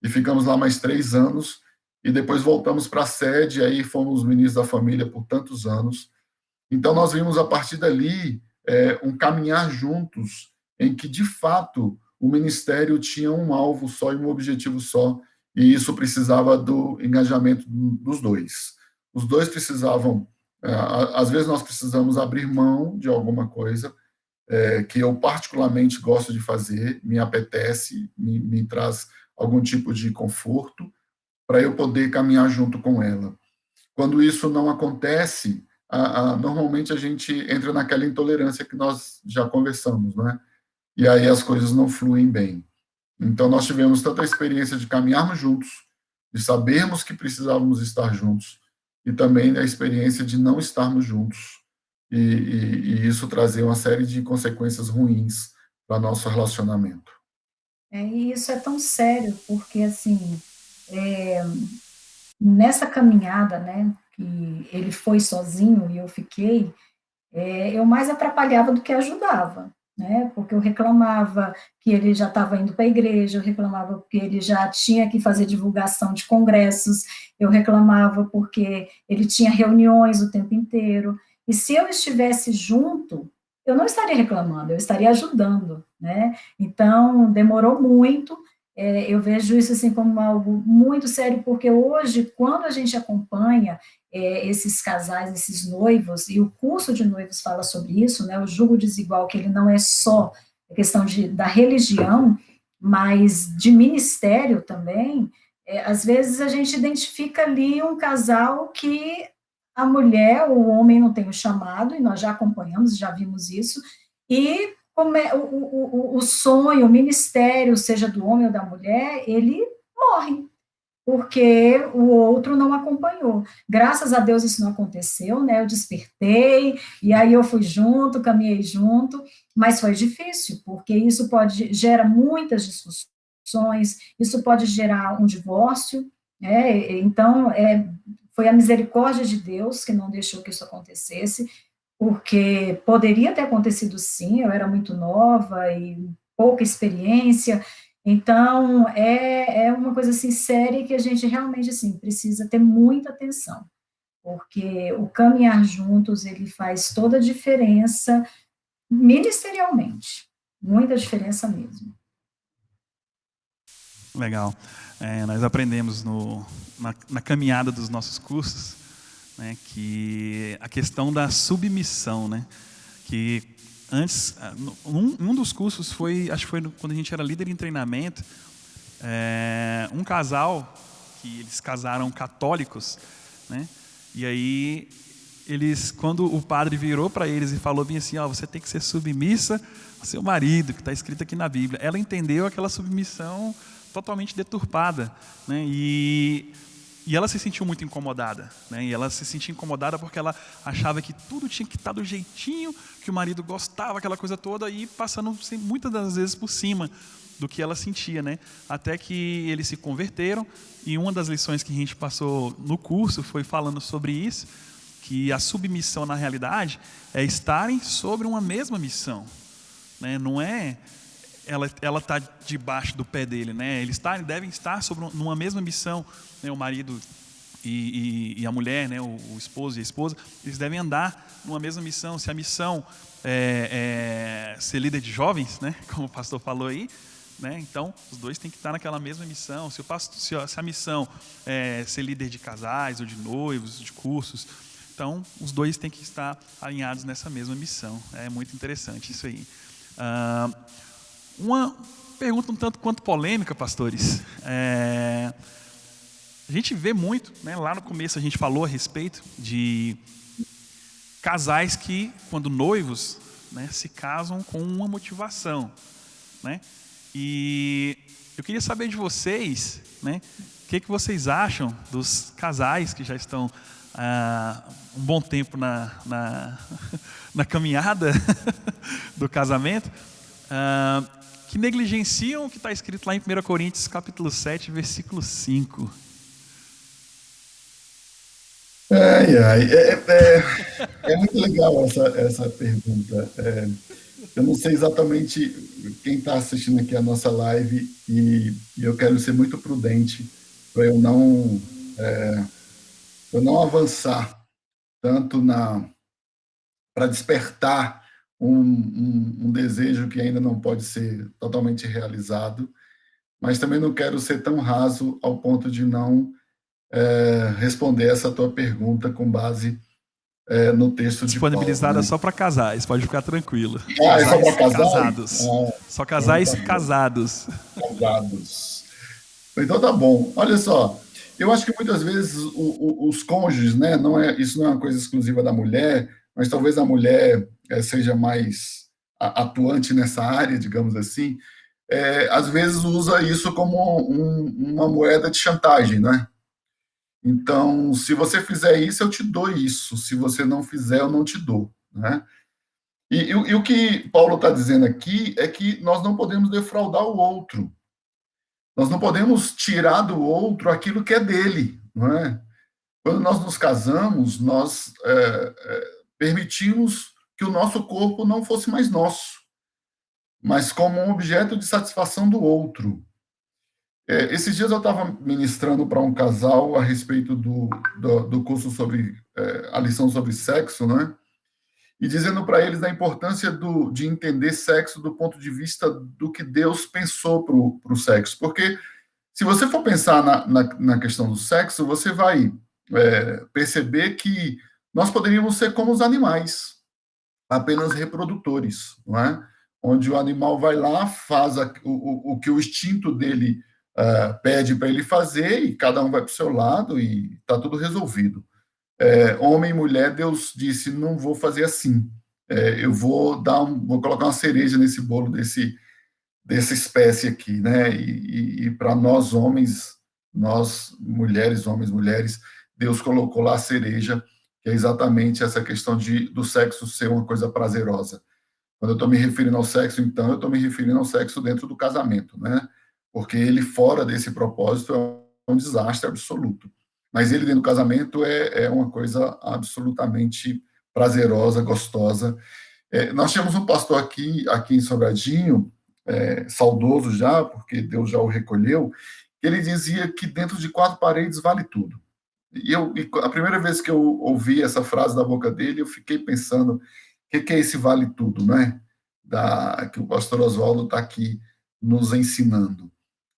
e ficamos lá mais 3 anos, e depois voltamos para a sede, e aí fomos ministros da família por tantos anos. Então nós vimos a partir dali um caminhar juntos, em que de fato o ministério tinha um alvo só e um objetivo só, e isso precisava do engajamento dos dois. Os dois precisavam, às vezes nós precisamos abrir mão de alguma coisa, que eu particularmente gosto de fazer, me apetece, me traz algum tipo de conforto, para eu poder caminhar junto com ela. Quando isso não acontece, normalmente a gente entra naquela intolerância que nós já conversamos, né? E aí as coisas não fluem bem. Então, nós tivemos tanta experiência de caminharmos juntos, de sabermos que precisávamos estar juntos, e também a experiência de não estarmos juntos, e isso trazer uma série de consequências ruins para nosso relacionamento. E isso é tão sério, porque, assim, nessa caminhada, né, que ele foi sozinho e eu fiquei, eu mais atrapalhava do que ajudava, né, porque eu reclamava que ele já estava indo para a igreja, eu reclamava que ele já tinha que fazer divulgação de congressos, eu reclamava porque ele tinha reuniões o tempo inteiro, e se eu estivesse junto, eu não estaria reclamando, eu estaria ajudando, né? Então, demorou muito, eu vejo isso assim como algo muito sério, porque hoje, quando a gente acompanha esses casais, esses noivos, e o curso de noivos fala sobre isso, né? O jugo desigual, que ele não é só a questão da religião, mas de ministério também, às vezes a gente identifica ali um casal que a mulher, o homem não tem o chamado, e nós já acompanhamos, já vimos isso, e como o sonho, o ministério, seja do homem ou da mulher, ele morre, porque o outro não acompanhou. Graças a Deus isso não aconteceu, né? Eu despertei, e aí eu fui junto, caminhei junto, mas foi difícil, porque isso gera muitas discussões, isso pode gerar um divórcio, né? Então, foi a misericórdia de Deus que não deixou que isso acontecesse, porque poderia ter acontecido sim, eu era muito nova e pouca experiência, então é uma coisa assim séria que a gente realmente assim precisa ter muita atenção, porque o caminhar juntos ele faz toda a diferença ministerialmente, muita diferença mesmo. Legal. Nós aprendemos na caminhada dos nossos cursos, né, que a questão da submissão, né, que antes, um dos cursos foi, acho que foi quando a gente era líder em treinamento, um casal que eles casaram católicos, né, e aí quando o padre virou para eles e falou bem assim, você tem que ser submissa ao seu marido, que está escrito aqui na Bíblia. Ela entendeu aquela submissão totalmente deturpada, né? E ela se sentiu muito incomodada, né? E ela se sentia incomodada porque ela achava que tudo tinha que estar do jeitinho que o marido gostava, aquela coisa toda, e passando muitas das vezes por cima do que ela sentia, né? Até que eles se converteram, e uma das lições que a gente passou no curso foi falando sobre isso, que a submissão na realidade é estarem sobre uma mesma missão, né? Não é ela está debaixo do pé dele, né? Eles devem estar numa mesma missão, né? O marido e a mulher, né? O esposo e a esposa, eles devem andar numa mesma missão. Se a missão é ser líder de jovens, né? Como o pastor falou aí, né? Então os dois têm que estar naquela mesma missão. Se a missão é ser líder de casais ou de noivos, de cursos, então os dois têm que estar alinhados nessa mesma missão. É muito interessante isso aí. Uma pergunta um tanto quanto polêmica, pastores. A gente vê muito, né, lá no começo a gente falou a respeito de casais que, quando noivos, né, se casam com uma motivação, né? E eu queria saber de vocês, né, o que vocês acham dos casais que já estão um bom tempo na caminhada do casamento, que negligenciam o que está escrito lá em 1 Coríntios capítulo 7, versículo 5. É muito legal essa pergunta. Eu não sei exatamente quem está assistindo aqui a nossa live, e eu quero ser muito prudente para eu não avançar tanto para despertar um desejo que ainda não pode ser totalmente realizado, mas também não quero ser tão raso ao ponto de não responder essa tua pergunta com base no texto de Paulo. Disponibilizada, né? só para casais, pode ficar tranquilo. É só para casais? Casados. Só casais casados. Casados. Então tá bom. Olha só, eu acho que muitas vezes os cônjuges, né, isso não é uma coisa exclusiva da mulher, mas talvez a mulher seja mais atuante nessa área, digamos assim, às vezes usa isso como uma moeda de chantagem, né? Então, se você fizer isso, eu te dou isso. Se você não fizer, eu não te dou, né? E o que Paulo está dizendo aqui é que nós não podemos defraudar o outro. Nós não podemos tirar do outro aquilo que é dele, não é? Quando nós nos casamos, nós permitimos que o nosso corpo não fosse mais nosso, mas como um objeto de satisfação do outro. Esses dias eu estava ministrando para um casal a respeito do curso sobre a lição sobre sexo, né? e dizendo para eles a importância de entender sexo do ponto de vista do que Deus pensou para o sexo. Porque se você for pensar na questão do sexo, você vai perceber que nós poderíamos ser como os animais, apenas reprodutores, não é? Onde o animal vai lá, faz o que o instinto dele pede para ele fazer, e cada um vai para o seu lado e está tudo resolvido. Homem e mulher, Deus disse, não vou fazer assim. Eu vou colocar uma cereja nesse bolo dessa espécie aqui, né? E para nós homens, nós mulheres, homens, mulheres, Deus colocou lá a cereja, que é exatamente essa questão do sexo ser uma coisa prazerosa. Quando eu estou me referindo ao sexo, então, eu estou me referindo ao sexo dentro do casamento, né? Porque ele fora desse propósito é um desastre absoluto. Mas ele dentro do casamento é uma coisa absolutamente prazerosa, gostosa. Nós tínhamos um pastor aqui em Sobradinho, saudoso já, porque Deus já o recolheu, que ele dizia que dentro de 4 paredes vale tudo. E a primeira vez que eu ouvi essa frase da boca dele, eu fiquei pensando, o que é esse vale tudo, né? Que o pastor Oswaldo está aqui nos ensinando.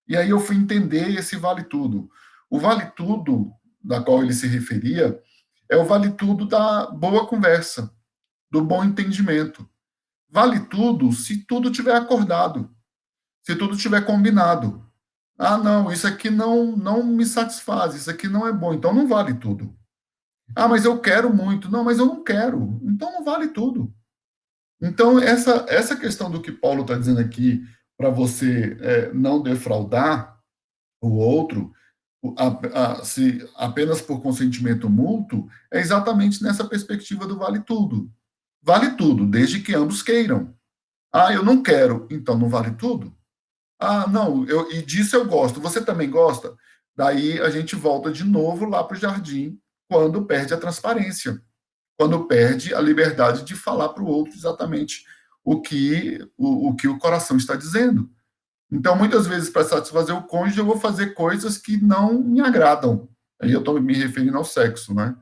E aí eu fui entender esse vale tudo. O vale tudo, da qual ele se referia, é o vale tudo da boa conversa, do bom entendimento. Vale tudo se tudo tiver acordado, se tudo tiver combinado. Ah, não, isso aqui não me satisfaz, isso aqui não é bom, então não vale tudo. Ah, mas eu quero muito. Não, mas eu não quero. Então não vale tudo. Então, essa questão do que Paulo está dizendo aqui, para você não defraudar o outro, se apenas por consentimento mútuo, é exatamente nessa perspectiva do vale tudo. Vale tudo, desde que ambos queiram. Ah, eu não quero, então não vale tudo? Ah, não, e disso eu gosto. Você também gosta? Daí a gente volta de novo lá para o jardim, quando perde a transparência, quando perde a liberdade de falar para o outro exatamente o que o coração está dizendo. Então, muitas vezes, para satisfazer o cônjuge, eu vou fazer coisas que não me agradam. Aí eu estou me referindo ao sexo, né?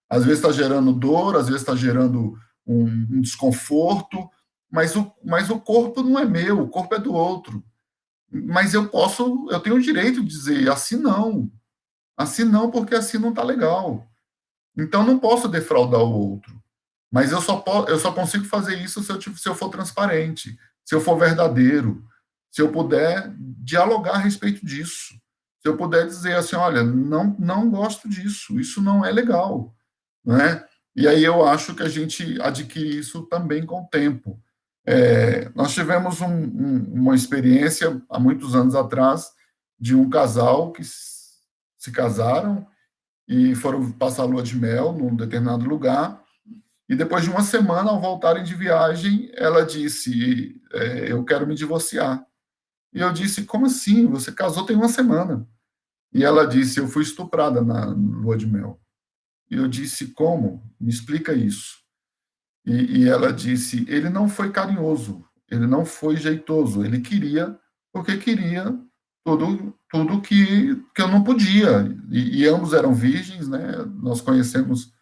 Às vezes está gerando dor, às vezes está gerando um desconforto, mas o corpo não é meu, o corpo é do outro. Mas eu tenho o direito de dizer assim não, porque assim não está legal. Então não posso defraudar o outro. Mas eu só consigo fazer isso se eu for transparente, se eu for verdadeiro, se eu puder dialogar a respeito disso, se eu puder dizer assim, olha, não gosto disso, isso não é legal, né? E aí eu acho que a gente adquire isso também com o tempo. Nós tivemos uma experiência há muitos anos atrás de um casal que se casaram e foram passar a lua de mel num determinado lugar. E depois de uma semana, ao voltarem de viagem, ela disse: eu quero me divorciar. E eu disse: como assim? Você casou tem uma semana. E ela disse: eu fui estuprada na lua de mel. E eu disse: como? Me explica isso. E ela disse: ele não foi carinhoso, ele não foi jeitoso, ele queria, porque queria tudo que eu não podia. E ambos eram virgens, né? Nós conhecemos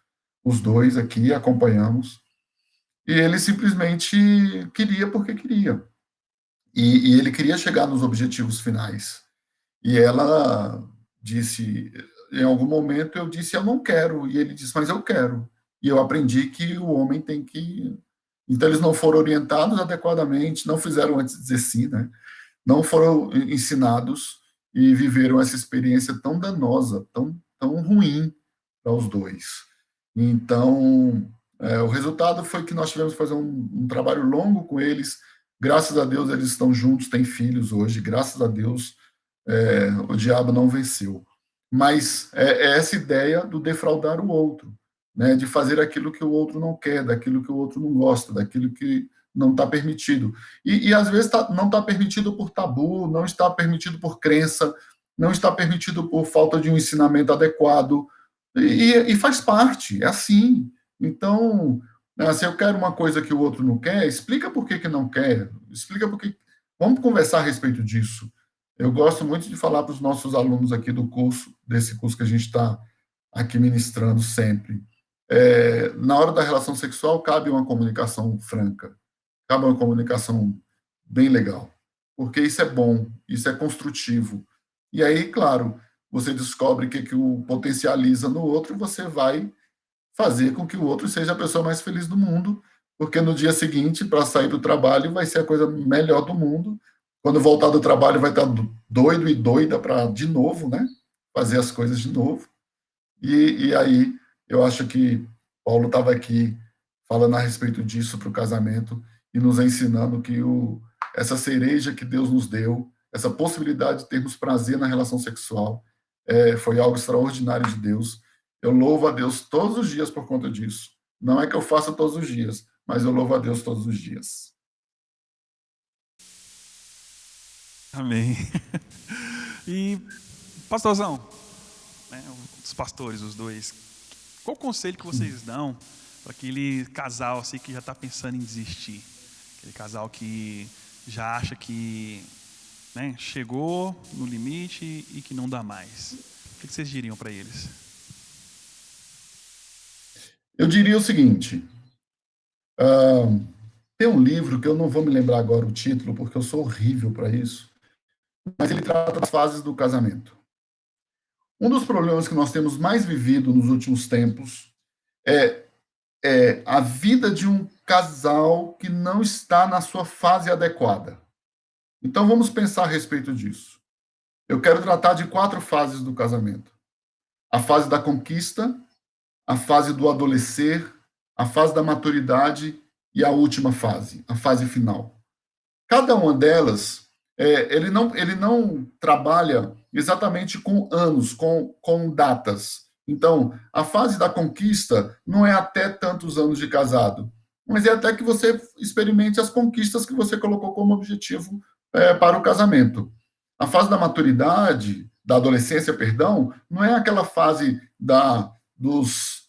os dois aqui, acompanhamos. E ele simplesmente queria porque queria. E ele queria chegar nos objetivos finais. E ela disse, em algum momento eu disse, eu não quero. E ele disse, mas eu quero. E eu aprendi que o homem tem que... Então, eles não foram orientados adequadamente, não fizeram antes de dizer sim, né? Não foram ensinados e viveram essa experiência tão danosa, tão ruim para os dois. Então, o resultado foi que nós tivemos que fazer um trabalho longo com eles. Graças a Deus, eles estão juntos, têm filhos hoje. Graças a Deus, o diabo não venceu. Mas é essa ideia do defraudar o outro, né? De fazer aquilo que o outro não quer, daquilo que o outro não gosta, daquilo que não está permitido. E às vezes não está permitido por tabu, não está permitido por crença, não está permitido por falta de um ensinamento adequado, e faz parte, é assim. Então, se eu quero uma coisa que o outro não quer, explica por que não quer, explica por que. Vamos conversar a respeito disso. Eu gosto muito de falar para os nossos alunos aqui desse curso que a gente está aqui ministrando sempre. Na hora da relação sexual, cabe uma comunicação franca, cabe uma comunicação bem legal, porque isso é bom, isso é construtivo. E aí, claro, você descobre o que o potencializa no outro, você vai fazer com que o outro seja a pessoa mais feliz do mundo, porque no dia seguinte, para sair do trabalho, vai ser a coisa melhor do mundo. Quando voltar do trabalho, vai estar doido e doida para, de novo, né, fazer as coisas de novo. E aí, eu acho que Paulo estava aqui falando a respeito disso para o casamento e nos ensinando que essa cereja que Deus nos deu, essa possibilidade de termos prazer na relação sexual, foi algo extraordinário de Deus. Eu louvo a Deus todos os dias por conta disso. Não é que eu faça todos os dias, mas eu louvo a Deus todos os dias. Amém. E, pastorzão, né, os pastores, os dois, qual o conselho que vocês dão para aquele casal assim, que já está pensando em desistir? Aquele casal que já acha que, né, chegou no limite e que não dá mais. O que vocês diriam para eles? Eu diria o seguinte, tem um livro que eu não vou me lembrar agora o título, porque eu sou horrível para isso, mas ele trata das fases do casamento. Um dos problemas que nós temos mais vivido nos últimos tempos é a vida de um casal que não está na sua fase adequada. Então, vamos pensar a respeito disso. Eu quero tratar de 4 fases do casamento. A fase da conquista, a fase do adolescer, a fase da maturidade e a última fase, a fase final. Cada uma delas, ele não trabalha exatamente com anos, com datas. Então, a fase da conquista não é até tantos anos de casado, mas é até que você experimente as conquistas que você colocou como objetivo para o casamento. A fase da maturidade, da adolescência, perdão, não é aquela fase dos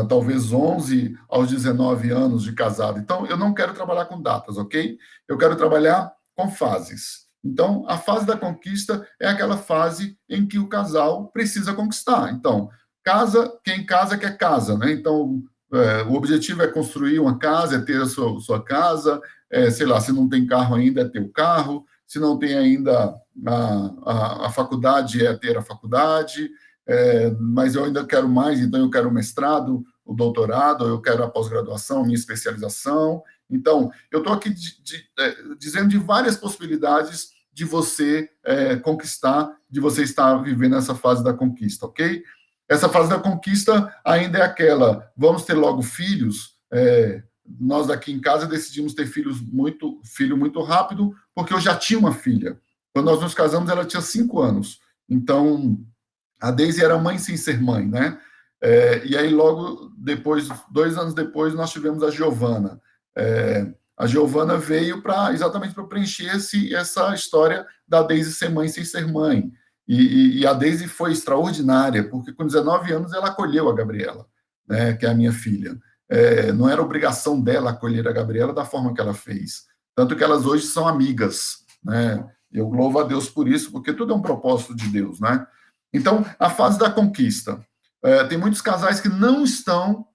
talvez 11 aos 19 anos de casado. Então, eu não quero trabalhar com datas, ok? Eu quero trabalhar com fases. Então, a fase da conquista é aquela fase em que o casal precisa conquistar. Então, quem casa quer casa, né? Então, o objetivo é construir uma casa, é ter a sua casa, sei lá, se não tem carro ainda, é ter o carro, se não tem ainda a faculdade, é ter a faculdade, mas eu ainda quero mais, então eu quero o mestrado, o doutorado, eu quero a pós-graduação, minha especialização. Então, eu estou aqui dizendo de várias possibilidades de você conquistar, de você estar vivendo essa fase da conquista, ok? Essa fase da conquista ainda é aquela, vamos ter logo filhos, nós aqui em casa decidimos ter filho muito rápido, porque eu já tinha uma filha. Quando nós nos casamos, ela tinha 5 anos. Então, a Daisy era mãe sem ser mãe, né? E aí, logo depois, 2 anos depois, nós tivemos a Giovana. A Giovana veio exatamente para preencher essa história da Daisy ser mãe sem ser mãe. E a Daisy foi extraordinária, porque com 19 anos ela acolheu a Gabriela, né, que é a minha filha. Não era obrigação dela acolher a Gabriela da forma que ela fez. Tanto que elas hoje são amigas, né? Eu louvo a Deus por isso, porque tudo é um propósito de Deus, né? Então, a fase da conquista. Tem muitos casais que não estão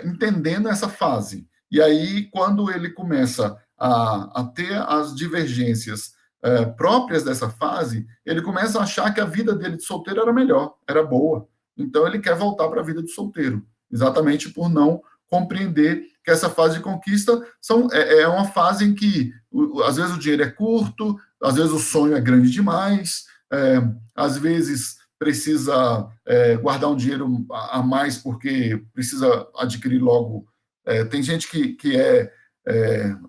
entendendo essa fase. E aí, quando ele começa a ter as divergências próprias dessa fase, ele começa a achar que a vida dele de solteiro era melhor, era boa. Então, ele quer voltar para a vida de solteiro, exatamente por não compreender que essa fase de conquista é uma fase em que, às vezes, o dinheiro é curto, às vezes o sonho é grande demais, às vezes precisa guardar um dinheiro a mais porque precisa adquirir logo. Tem gente que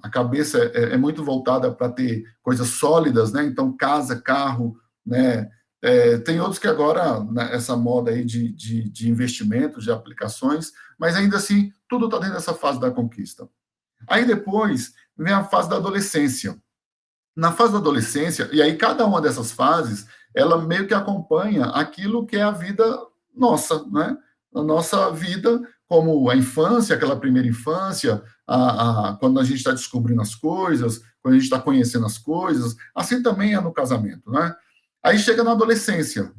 a cabeça é muito voltada para ter coisas sólidas, né? Então, casa, carro, né? Tem outros que agora, né, essa moda aí de investimentos, de aplicações, mas ainda assim, tudo está dentro dessa fase da conquista. Aí depois vem a fase da adolescência. Na fase da adolescência, e aí cada uma dessas fases, ela meio que acompanha aquilo que é a vida nossa, né? A nossa vida, como a infância, aquela primeira infância, quando a gente está descobrindo as coisas, quando a gente está conhecendo as coisas, assim também é no casamento, né? Aí chega na adolescência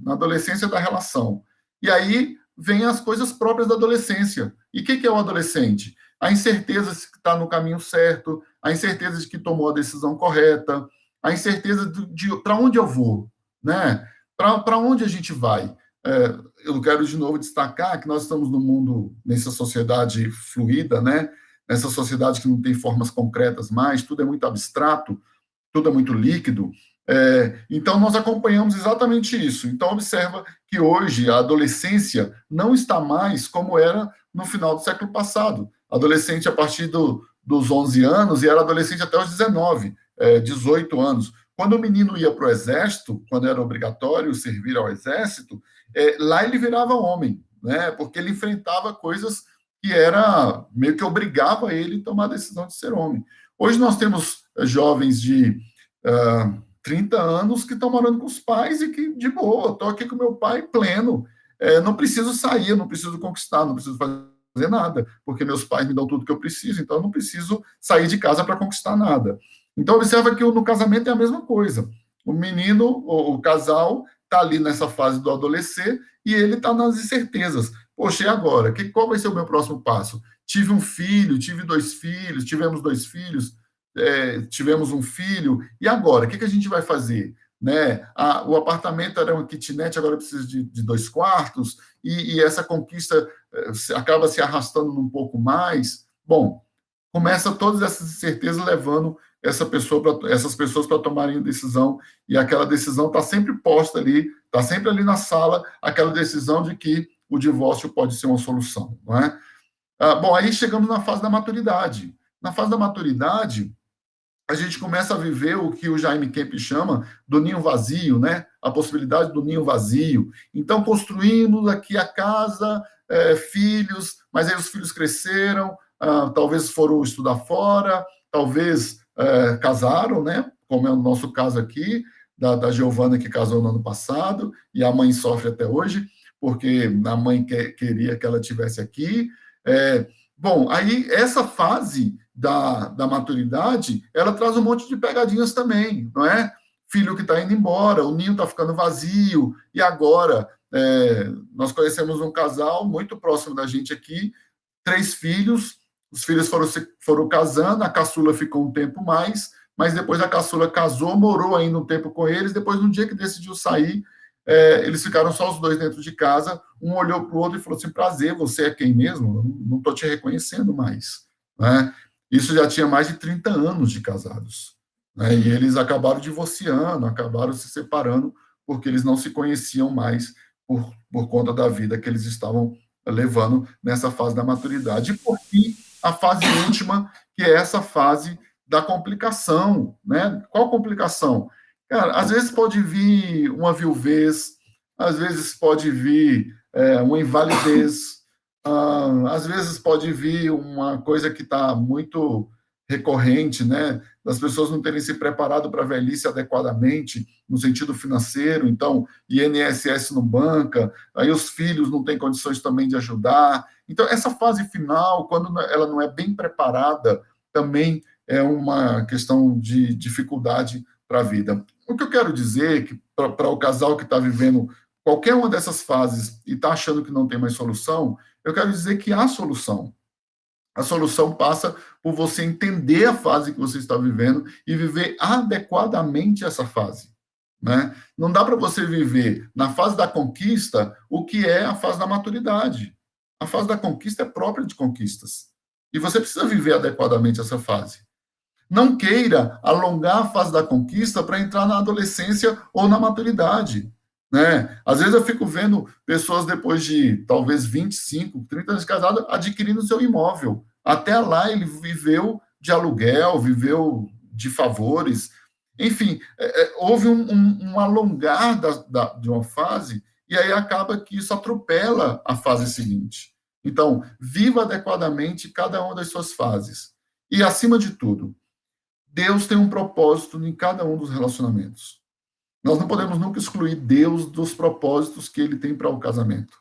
da relação. E aí vem as coisas próprias da adolescência. E o que é o adolescente? A incerteza de que está no caminho certo, a incerteza de que tomou a decisão correta, a incerteza de para onde eu vou, né? Para onde a gente vai? Eu quero de novo destacar que nós estamos num mundo, nessa sociedade fluida, né? Nessa sociedade que não tem formas concretas mais, tudo é muito abstrato, tudo é muito líquido. Então, nós acompanhamos exatamente isso. Então, observa que hoje a adolescência não está mais como era no final do século passado. Adolescente a partir dos 11 anos e era adolescente até os 19, 18 anos. Quando o menino ia para o exército, quando era obrigatório servir ao exército, lá ele virava homem, né? Porque ele enfrentava coisas que era meio que obrigava ele a tomar a decisão de ser homem. Hoje nós temos jovens de 30 anos que estão morando com os pais e que, de boa, estou aqui com meu pai pleno, não preciso sair, não preciso conquistar, não preciso fazer nada, porque meus pais me dão tudo que eu preciso, então eu não preciso sair de casa para conquistar nada. Então, observa que no casamento é a mesma coisa. O menino, o casal, está ali nessa fase do adolescer e ele está nas incertezas. Poxa, e agora? Qual vai ser o meu próximo passo? Tive um filho, tive 2 filhos, tivemos 2 filhos, tivemos um filho, e agora? O que a gente vai fazer? Né? O apartamento era uma kitnet, agora precisa de 2 quartos, e essa conquista acaba se arrastando um pouco mais. Bom, começa todas essas incertezas levando essas pessoas para tomarem decisão, e aquela decisão está sempre posta ali, está sempre ali na sala, aquela decisão de que o divórcio pode ser uma solução. Não é? Bom, aí chegamos na fase da maturidade. Na fase da maturidade, a gente começa a viver o que o Jaime Kemp chama do ninho vazio, né? A possibilidade do ninho vazio. Então, construímos aqui a casa, filhos, mas aí os filhos cresceram, talvez foram estudar fora, talvez casaram, né? Como é o nosso caso aqui, da Giovana, que casou no ano passado, e a mãe sofre até hoje, porque a mãe queria que ela estivesse aqui. Bom, aí essa fase da maturidade, ela traz um monte de pegadinhas também, não é? Filho que está indo embora, o ninho está ficando vazio, e agora nós conhecemos um casal muito próximo da gente aqui, 3 filhos, os filhos foram casando, a caçula ficou um tempo mais, mas depois a caçula casou, morou ainda um tempo com eles, depois no dia que decidiu sair, eles ficaram só os 2 dentro de casa, um olhou para o outro e falou assim, prazer, você é quem mesmo? Não estou te reconhecendo mais. Né? Isso já tinha mais de 30 anos de casados. Né? E eles acabaram divorciando, acabaram se separando, porque eles não se conheciam mais por conta da vida que eles estavam levando nessa fase da maturidade. E, por fim, a fase última, que é essa fase da complicação. Né? Qual complicação? Cara, às vezes pode vir uma viuvez, às vezes pode vir uma invalidez, às vezes pode vir uma coisa que está muito recorrente, né? Das pessoas não terem se preparado para a velhice adequadamente, no sentido financeiro, então, INSS não banca, aí os filhos não têm condições também de ajudar. Então, essa fase final, quando ela não é bem preparada, também é uma questão de dificuldade para a vida. O que eu quero dizer é que, para o casal que está vivendo qualquer uma dessas fases e está achando que não tem mais solução, eu quero dizer que há solução. A solução passa por você entender a fase que você está vivendo e viver adequadamente essa fase. Né? Não dá para você viver na fase da conquista o que é a fase da maturidade. A fase da conquista é própria de conquistas. E você precisa viver adequadamente essa fase. Não queira alongar a fase da conquista para entrar na adolescência ou na maturidade. Né? Às vezes eu fico vendo pessoas depois de talvez 25, 30 anos de casado adquirindo seu imóvel. Até lá ele viveu de aluguel, viveu de favores. Enfim, houve um alongar de uma fase e aí acaba que isso atropela a fase seguinte. Então, viva adequadamente cada uma das suas fases. E, acima de tudo, Deus tem um propósito em cada um dos relacionamentos. Nós não podemos nunca excluir Deus dos propósitos que ele tem para o casamento.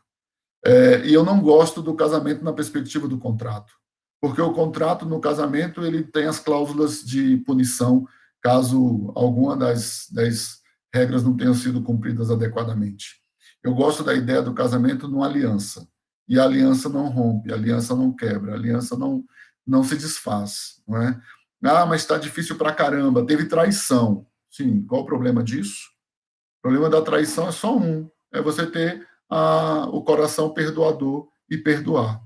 E eu não gosto do casamento na perspectiva do contrato, porque o contrato no casamento ele tem as cláusulas de punição caso alguma das regras não tenham sido cumpridas adequadamente. Eu gosto da ideia do casamento numa aliança. E a aliança não rompe, a aliança não quebra, a aliança não se desfaz, não é? Ah, mas está difícil para caramba, teve traição. Sim, qual o problema disso? O problema da traição é só um, é você ter o coração perdoador e perdoar.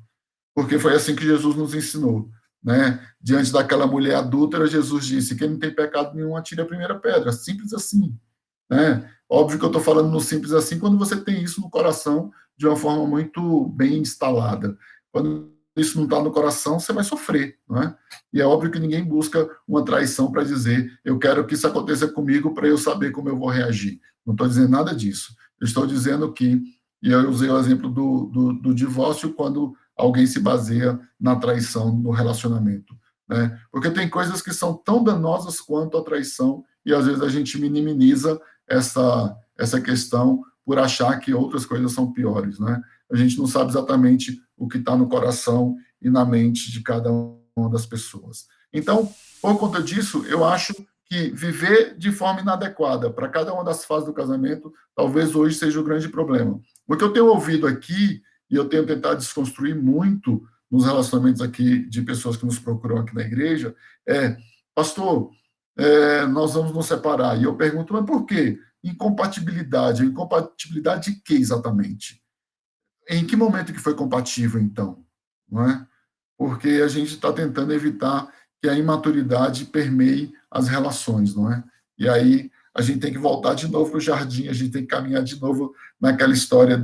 Porque foi assim que Jesus nos ensinou, né? Diante daquela mulher adúltera, Jesus disse: quem não tem pecado nenhum, atire a primeira pedra. Simples assim, né? Óbvio que eu estou falando no simples assim quando você tem isso no coração de uma forma muito bem instalada. Quando isso não está no coração, você vai sofrer, não é? E é óbvio que ninguém busca uma traição para dizer: eu quero que isso aconteça comigo para eu saber como eu vou reagir. Não estou dizendo nada disso. Eu estou dizendo que, e eu usei o exemplo do divórcio, quando alguém se baseia na traição no relacionamento, né? Porque tem coisas que são tão danosas quanto a traição e às vezes a gente minimiza essa questão por achar que outras coisas são piores, né? A gente não sabe exatamente o que está no coração e na mente de cada uma das pessoas. Então, por conta disso, eu acho que viver de forma inadequada para cada uma das fases do casamento, talvez hoje seja o grande problema. O que eu tenho ouvido aqui, e eu tenho tentado desconstruir muito nos relacionamentos aqui de pessoas que nos procuram aqui na igreja, pastor, nós vamos nos separar. E eu pergunto, mas por quê? Incompatibilidade. Incompatibilidade de quê exatamente? Em que momento que foi compatível, então? Não é? Porque a gente está tentando evitar que a imaturidade permeie as relações, não é? E aí a gente tem que voltar de novo para o jardim, a gente tem que caminhar de novo naquela história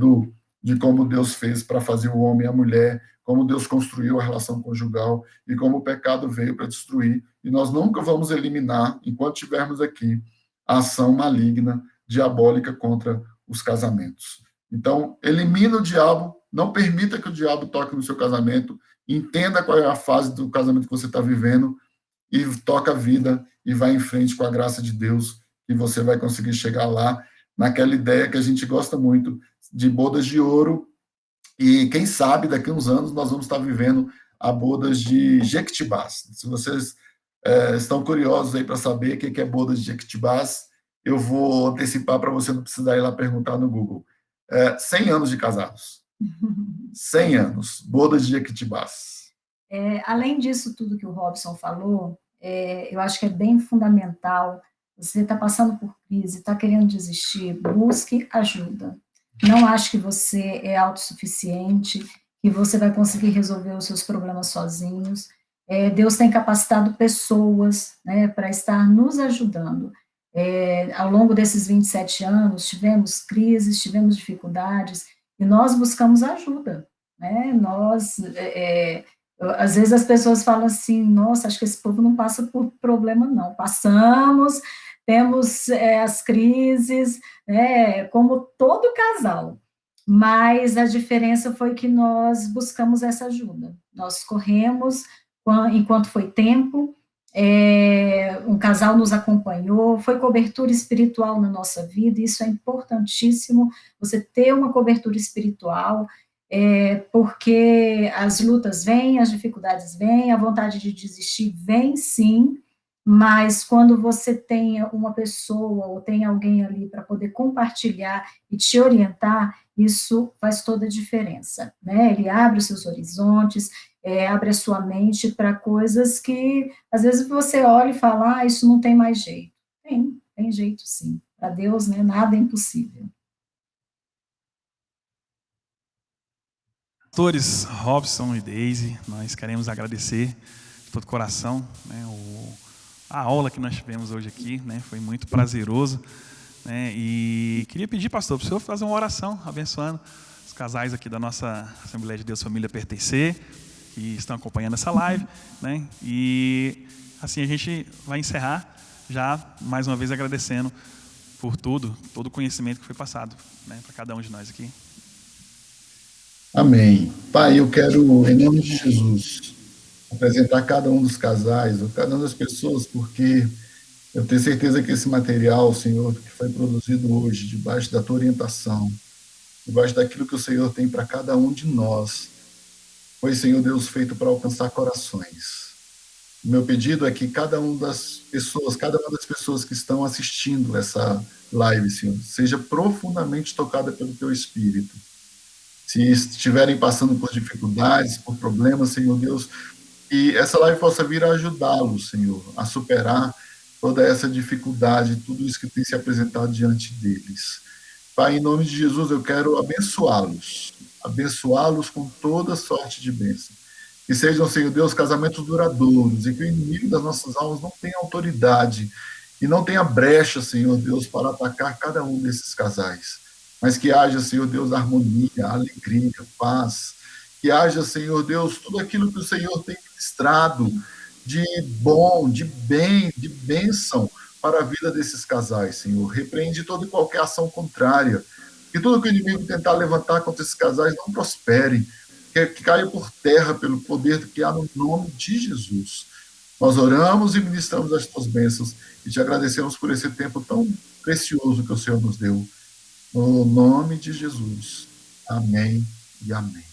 de como Deus fez para fazer o homem e a mulher, como Deus construiu a relação conjugal e como o pecado veio para destruir. E nós nunca vamos eliminar, enquanto estivermos aqui, a ação maligna, diabólica contra os casamentos. Então, elimina o diabo, não permita que o diabo toque no seu casamento, entenda qual é a fase do casamento que você está vivendo e toca a vida e vai em frente com a graça de Deus, e você vai conseguir chegar lá naquela ideia que a gente gosta muito de bodas de ouro, e quem sabe daqui a uns anos nós vamos estar vivendo a bodas de Jequitibás. Se vocês estão curiosos aí para saber o que é bodas de Jequitibás, eu vou antecipar para você não precisar ir lá perguntar no Google. 100 anos de casados. 100 anos, bodas de Jequitibás. Além disso tudo que o Robson falou, eu acho que é bem fundamental. Você está passando por crise, está querendo desistir, busque ajuda. Não ache que você é autossuficiente, que você vai conseguir resolver os seus problemas sozinhos. Deus tem capacitado pessoas, né, para estar nos ajudando. Ao longo desses 27 anos, tivemos crises, tivemos dificuldades, e nós buscamos ajuda, né? Às vezes as pessoas falam assim, nossa, acho que esse povo não passa por problema, não. Passamos, temos as crises, como todo casal, mas a diferença foi que nós buscamos essa ajuda. Nós corremos enquanto foi tempo, um casal nos acompanhou, foi cobertura espiritual na nossa vida, e isso é importantíssimo, você ter uma cobertura espiritual, porque as lutas vêm, as dificuldades vêm, a vontade de desistir vem sim, mas quando você tem uma pessoa ou tem alguém ali para poder compartilhar e te orientar, isso faz toda a diferença, né? Ele abre os seus horizontes, abre a sua mente para coisas que, às vezes, você olha e fala, isso não tem mais jeito. Tem jeito sim. Para Deus, né, nada é impossível. Pastores Robson e Daisy, nós queremos agradecer de todo o coração, né, a aula que nós tivemos hoje aqui, né, foi muito prazeroso, né, e queria pedir, pastor, para o senhor fazer uma oração abençoando os casais aqui da nossa Assembleia de Deus Família Pertencer, que estão acompanhando essa live, né, e assim a gente vai encerrar já mais uma vez agradecendo por todo o conhecimento que foi passado, né, para cada um de nós aqui. Amém. Pai, eu quero, em nome de Jesus, apresentar cada um dos casais, ou cada uma das pessoas, porque eu tenho certeza que esse material, Senhor, que foi produzido hoje, debaixo da tua orientação, debaixo daquilo que o Senhor tem para cada um de nós, foi, Senhor Deus, feito para alcançar corações. Meu pedido é que cada uma das pessoas que estão assistindo essa live, Senhor, seja profundamente tocada pelo Teu Espírito. Se estiverem passando por dificuldades, por problemas, Senhor Deus, que essa live possa vir a ajudá-los, Senhor, a superar toda essa dificuldade, tudo isso que tem se apresentado diante deles. Pai, em nome de Jesus, eu quero abençoá-los com toda sorte de bênção. Que sejam, Senhor Deus, casamentos duradouros e que o inimigo das nossas almas não tenha autoridade e não tenha brecha, Senhor Deus, para atacar cada um desses casais. Mas que haja, Senhor Deus, harmonia, alegria, paz. Que haja, Senhor Deus, tudo aquilo que o Senhor tem ministrado de bom, de bem, de bênção para a vida desses casais, Senhor. Repreende toda e qualquer ação contrária. Que tudo que o inimigo tentar levantar contra esses casais não prospere, que caia por terra pelo poder que há no nome de Jesus. Nós oramos e ministramos as tuas bênçãos e te agradecemos por esse tempo tão precioso que o Senhor nos deu. No nome de Jesus. Amém e amém.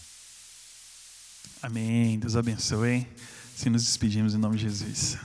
Amém. Deus abençoe. Se nos despedimos em nome de Jesus.